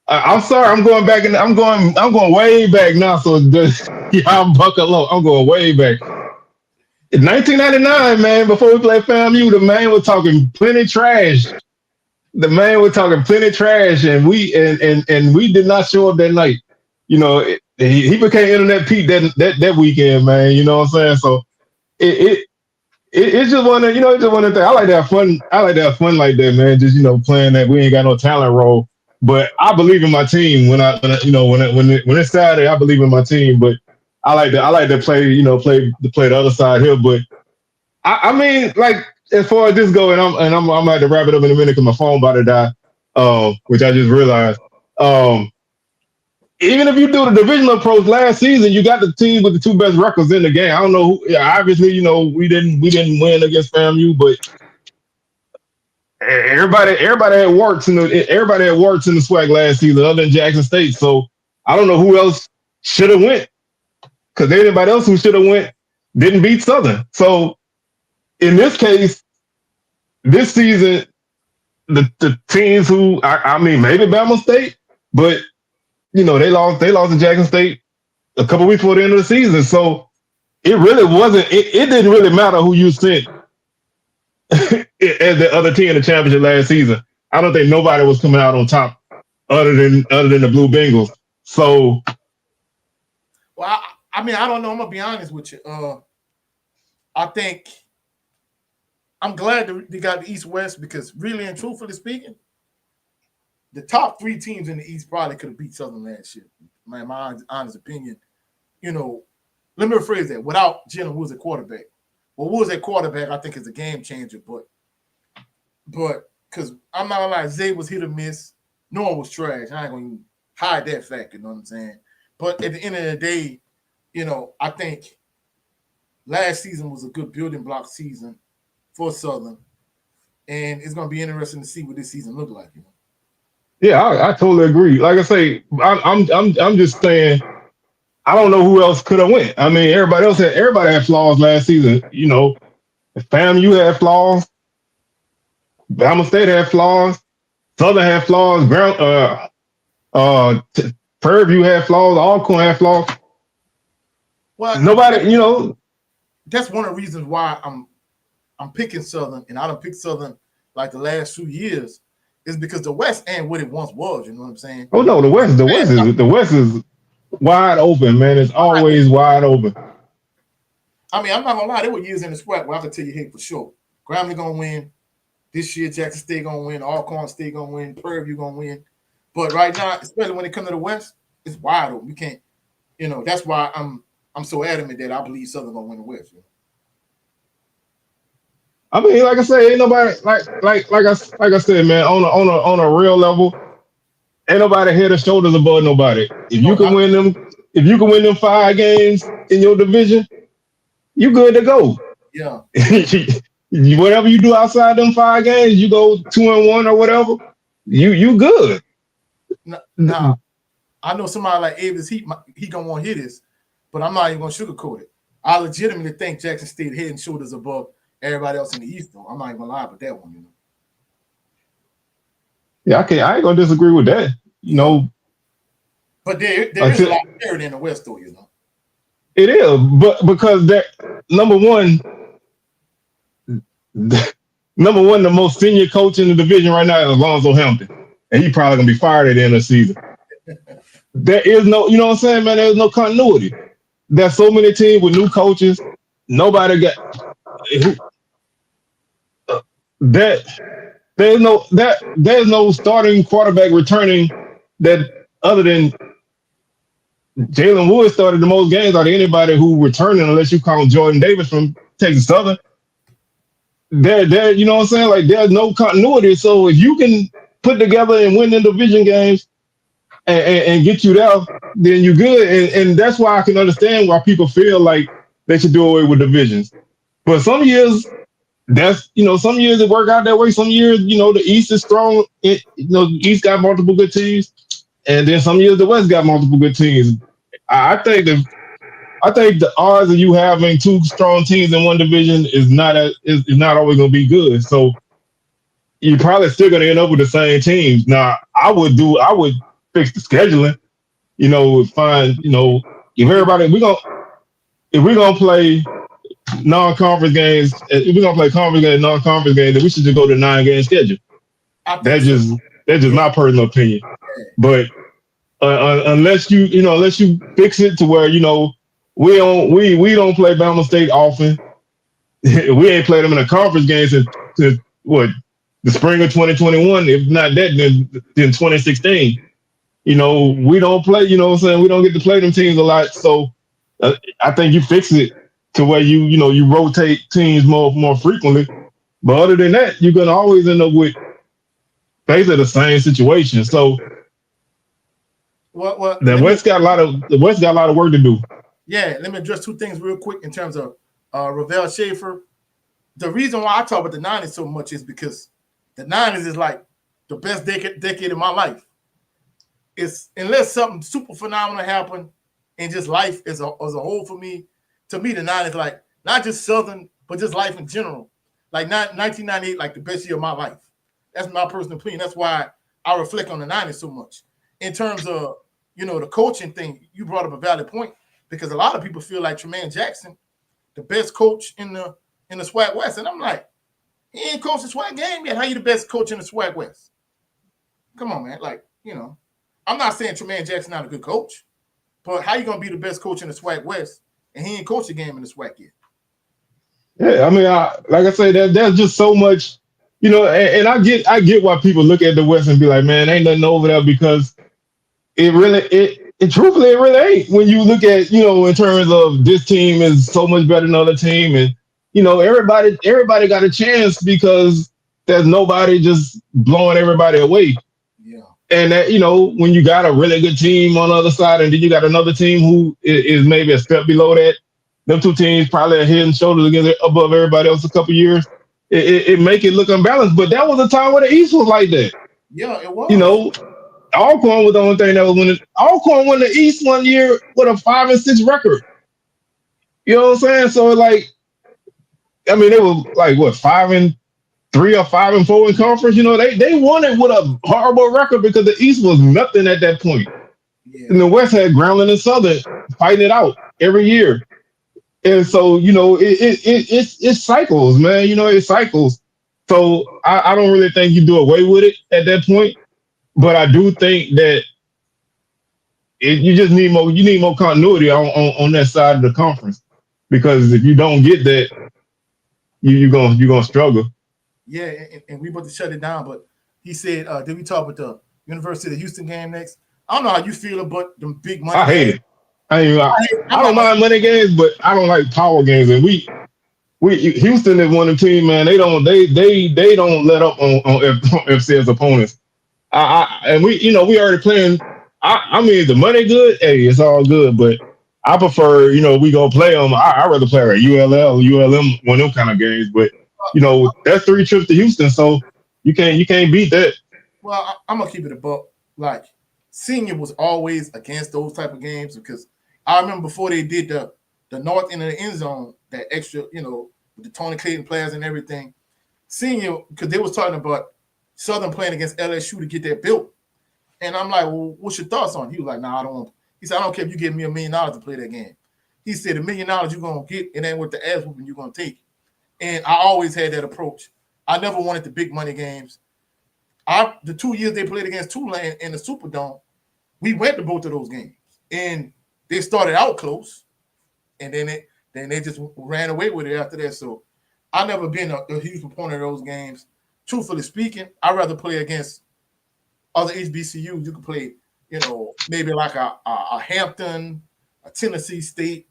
I'm sorry, I'm going back and I'm going way back now. So I'm buckle up. I'm going way back. In 1999, man, before we played FAMU, the man was talking plenty trash. The man was talking plenty trash, and we did not show up that night. He became Internet Pete that weekend, man. You know what I'm saying? So it's just one of it's just one of the things. I like to have fun. I like to have fun like that, man. Just playing that we ain't got no talent role, but I believe in my team. When it's Saturday, I believe in my team. But I like to play play the other side here. But I mean, like as far as this go, and I'm gonna have to wrap it up in a minute because my phone about to die. Which I just realized. Even if you do the divisional approach last season, you got the team with the two best records in the game. I don't know who. Obviously, we didn't win against FAMU, but everybody had works in the swag last season, other than Jackson State. So I don't know who else should have went, because anybody else who should have went didn't beat Southern. So in this case, this season, the teams who I mean maybe Bama State, but they lost to Jackson State a couple weeks before the end of the season. So it really wasn't. It didn't really matter who you sent as the other team in the championship last season. I don't think nobody was coming out on top other than the Blue Bengals. So, well, I mean, I don't know. I'm gonna be honest with you. I think I'm glad that they got the East-West because, really and truthfully speaking, the top three teams in the East probably could have beat Southern last year. My honest opinion. Let me rephrase that. Without Jalen Woods at quarterback. Well, Woods at quarterback, I think, is a game changer. But because I'm not gonna lie, Zay was hit or miss. Noah was trash. I ain't gonna hide that fact. You know what I'm saying? But at the end of the day, I think last season was a good building block season for Southern, and it's gonna be interesting to see what this season look like. Yeah, I totally agree. Like I say, I'm just saying I don't know who else could have went. I mean, everybody had flaws last season. FAMU had flaws, Bama State had flaws, Southern had flaws, Prairie View had flaws, Alcorn had flaws. Well, nobody, that's one of the reasons why I'm picking Southern, and I don't pick Southern like the last few years. Is because the West ain't what it once was. You know what I'm saying? Oh no, the West is wide open, man. It's always wide open. I mean, I'm not gonna lie. There were years in the SWAC where I could tell you, hey, for sure, Grambling gonna win this year. Jackson State gonna win. Alcorn State gonna win. Prairie View gonna win. But right now, especially when it comes to the West, it's wide open. You can't. That's why I'm so adamant that I believe Southern gonna win the West. I mean, like I said, ain't nobody like I said, man. On a real level, ain't nobody head or shoulders above nobody. If you can win them 5 games in your division, you good to go. Yeah. Whatever you do outside them 5 games, you go 2-1 or whatever. You good. Now, I know somebody like Avis, he gonna want to hear this, but I'm not even gonna sugarcoat it. I legitimately think Jackson State head and shoulders above everybody else in the East, though. I'm not even gonna lie about that one, you know. Yeah, I ain't gonna disagree with that. You know, but there is a lot of parity in the West, though, you know. It is, but because that number one, the most senior coach in the division right now is Alonzo Hampton, and he probably gonna be fired at the end of the season. There is no, you know what I'm saying, man. There's no continuity. There's so many teams with new coaches. Nobody got that. There's no starting quarterback returning that other than Jalen Wood started the most games out of anybody who returning, unless you count Jordan Davis from Texas Southern. There, you know what I'm saying? Like, there's no continuity. So if you can put together and win in division games and get you there, then you're good. And that's why I can understand why people feel like they should do away with divisions. But some years, some years it work out that way. Some years, the East is strong. The East got multiple good teams. And then some years the West got multiple good teams. I think the odds of you having two strong teams in one division is not always going to be good. So you're probably still going to end up with the same teams. Now, I would fix the scheduling. Find if we're gonna play non-conference games, if we're gonna play conference games, non-conference games, then we should just go to 9-game schedule. That's just my personal opinion. But unless you fix it to where we don't play Bama State often. We ain't played them in a conference game since the spring of 2021. If not that, then 2016. We don't play. You know what I'm saying? We don't get to play them teams a lot. So I think you fix it to where you rotate teams more frequently. But other than that, you're gonna always end up with basically the same situation. So the West got a lot of work to do. Yeah, let me address two things real quick in terms of Ravel Schaefer. The reason why I talk about the 90s so much is because the 90s is like the best decade of my life. It's unless something super phenomenal happened in just life as a whole for me. To me, the 90s like not just Southern, but just life in general. Like 1998, like the best year of my life. That's my personal opinion. That's why I reflect on the 90s so much. In terms of the coaching thing, you brought up a valid point because a lot of people feel like Tremaine Jackson, the best coach in the SWAC West, and I'm like, he ain't coached the SWAC game yet. How you the best coach in the SWAC West? Come on, man. Like I'm not saying Tremaine Jackson not a good coach, but how you gonna be the best coach in the SWAC West and he ain't coached a game in the SWAC yet? Yeah, I mean, like I say, there's just so much, and I get why people look at the West and be like, man, ain't nothing over there because truthfully it really ain't. When you look at in terms of this team is so much better than other team, and everybody got a chance because there's nobody just blowing everybody away. And that, when you got a really good team on the other side, and then you got another team who is maybe a step below that, them two teams probably are head and shoulders above everybody else a couple years. It make it look unbalanced. But that was a time where the East was like that. Yeah, it was. Alcorn was the only thing that was winning. Alcorn won the East one year with a 5-6 record. You know what I'm saying? So they were like what 5-3 or 5-4 in conference. They won it with a horrible record because the East was nothing at that point. Yeah. And the West had Grambling and Southern fighting it out every year. And so, it cycles, man. It cycles. So I don't really think you do away with it at that point. But I do think that you just need more. You need more continuity on that side of the conference, because if you don't get that, you're gonna struggle. Yeah, and we about to shut it down. But he said, did we talk about the University of Houston game next? I don't know how you feel about them big money. I hate it. I don't mind money games, but I don't like power games. And we Houston is one of the teams, man. They don't let up on FCS opponents. And we already playing. I mean, the money good. Hey, it's all good, but I prefer we gonna play them. I rather play at ULM, one of them kind of games. But that's 3 trips to Houston, so you can't beat that. Well, I'm gonna keep it a buck. Like Senior was always against those type of games because I remember before they did the north end of the end zone, that extra, you know, with the Tony Clayton players and everything. Senior, because they was talking about Southern playing against LSU to get that built. And I'm like, well, what's your thoughts on it? He was like, nah, I don't want. He said, I don't care if you give me $1 million to play that game. He said, $1 million you're going to get, it ain't worth the ass whooping you're going to take. And I always had that approach. I never wanted the big money games. The 2 years they played against Tulane in the Superdome, we went to both of those games. And they started out close, and then they just ran away with it after that. So I've never been a huge proponent of those games. Truthfully speaking, I'd rather play against other HBCUs. You could play, you know, maybe like a Hampton, a Tennessee State,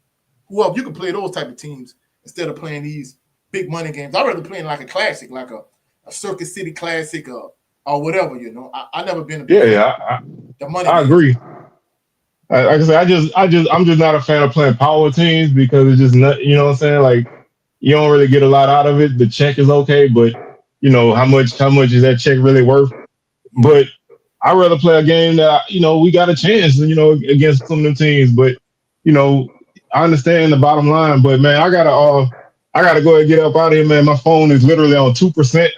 whoever. You could play those type of teams instead of playing these big money games. I'd rather play like a classic, like a Circuit City Classic or whatever, you know. I never been a big the money I games. agree. Like I said, I'm just not a fan of playing power teams because it's just not, you know what I'm saying? Like you don't really get a lot out of it. The check is okay, but you know, how much is that check really worth? But I'd rather play a game that, you know, we got a chance, you know, against some of them teams. But, you know, I understand the bottom line, but man, I gotta go ahead and get up out of here, man. My phone is literally on 2%.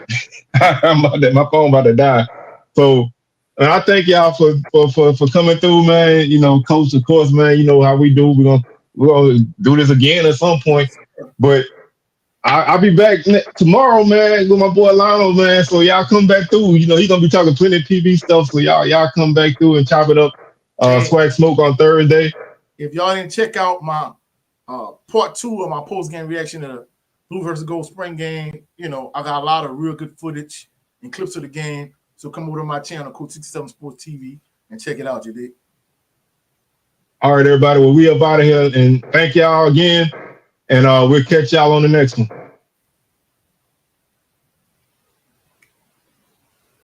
My phone about to die. So and I thank y'all for coming through, man. You know, Coach, of course, man, you know how we do. We're gonna do this again at some point. But I'll be back tomorrow, man, with my boy Lionel, man. So y'all come back through. You know, he's gonna be talking plenty of TV stuff. So y'all come back through and chop it up. Swag Smoke on Thursday. If y'all didn't check out my part 2 of my post game reaction to the Blue versus Gold Spring game, you know, I got a lot of real good footage and clips of the game. So come over to my channel, Coach67sportstv, and check it out, you dig? All right, everybody. Well, we up out of here, and thank y'all again, and we'll catch y'all on the next one.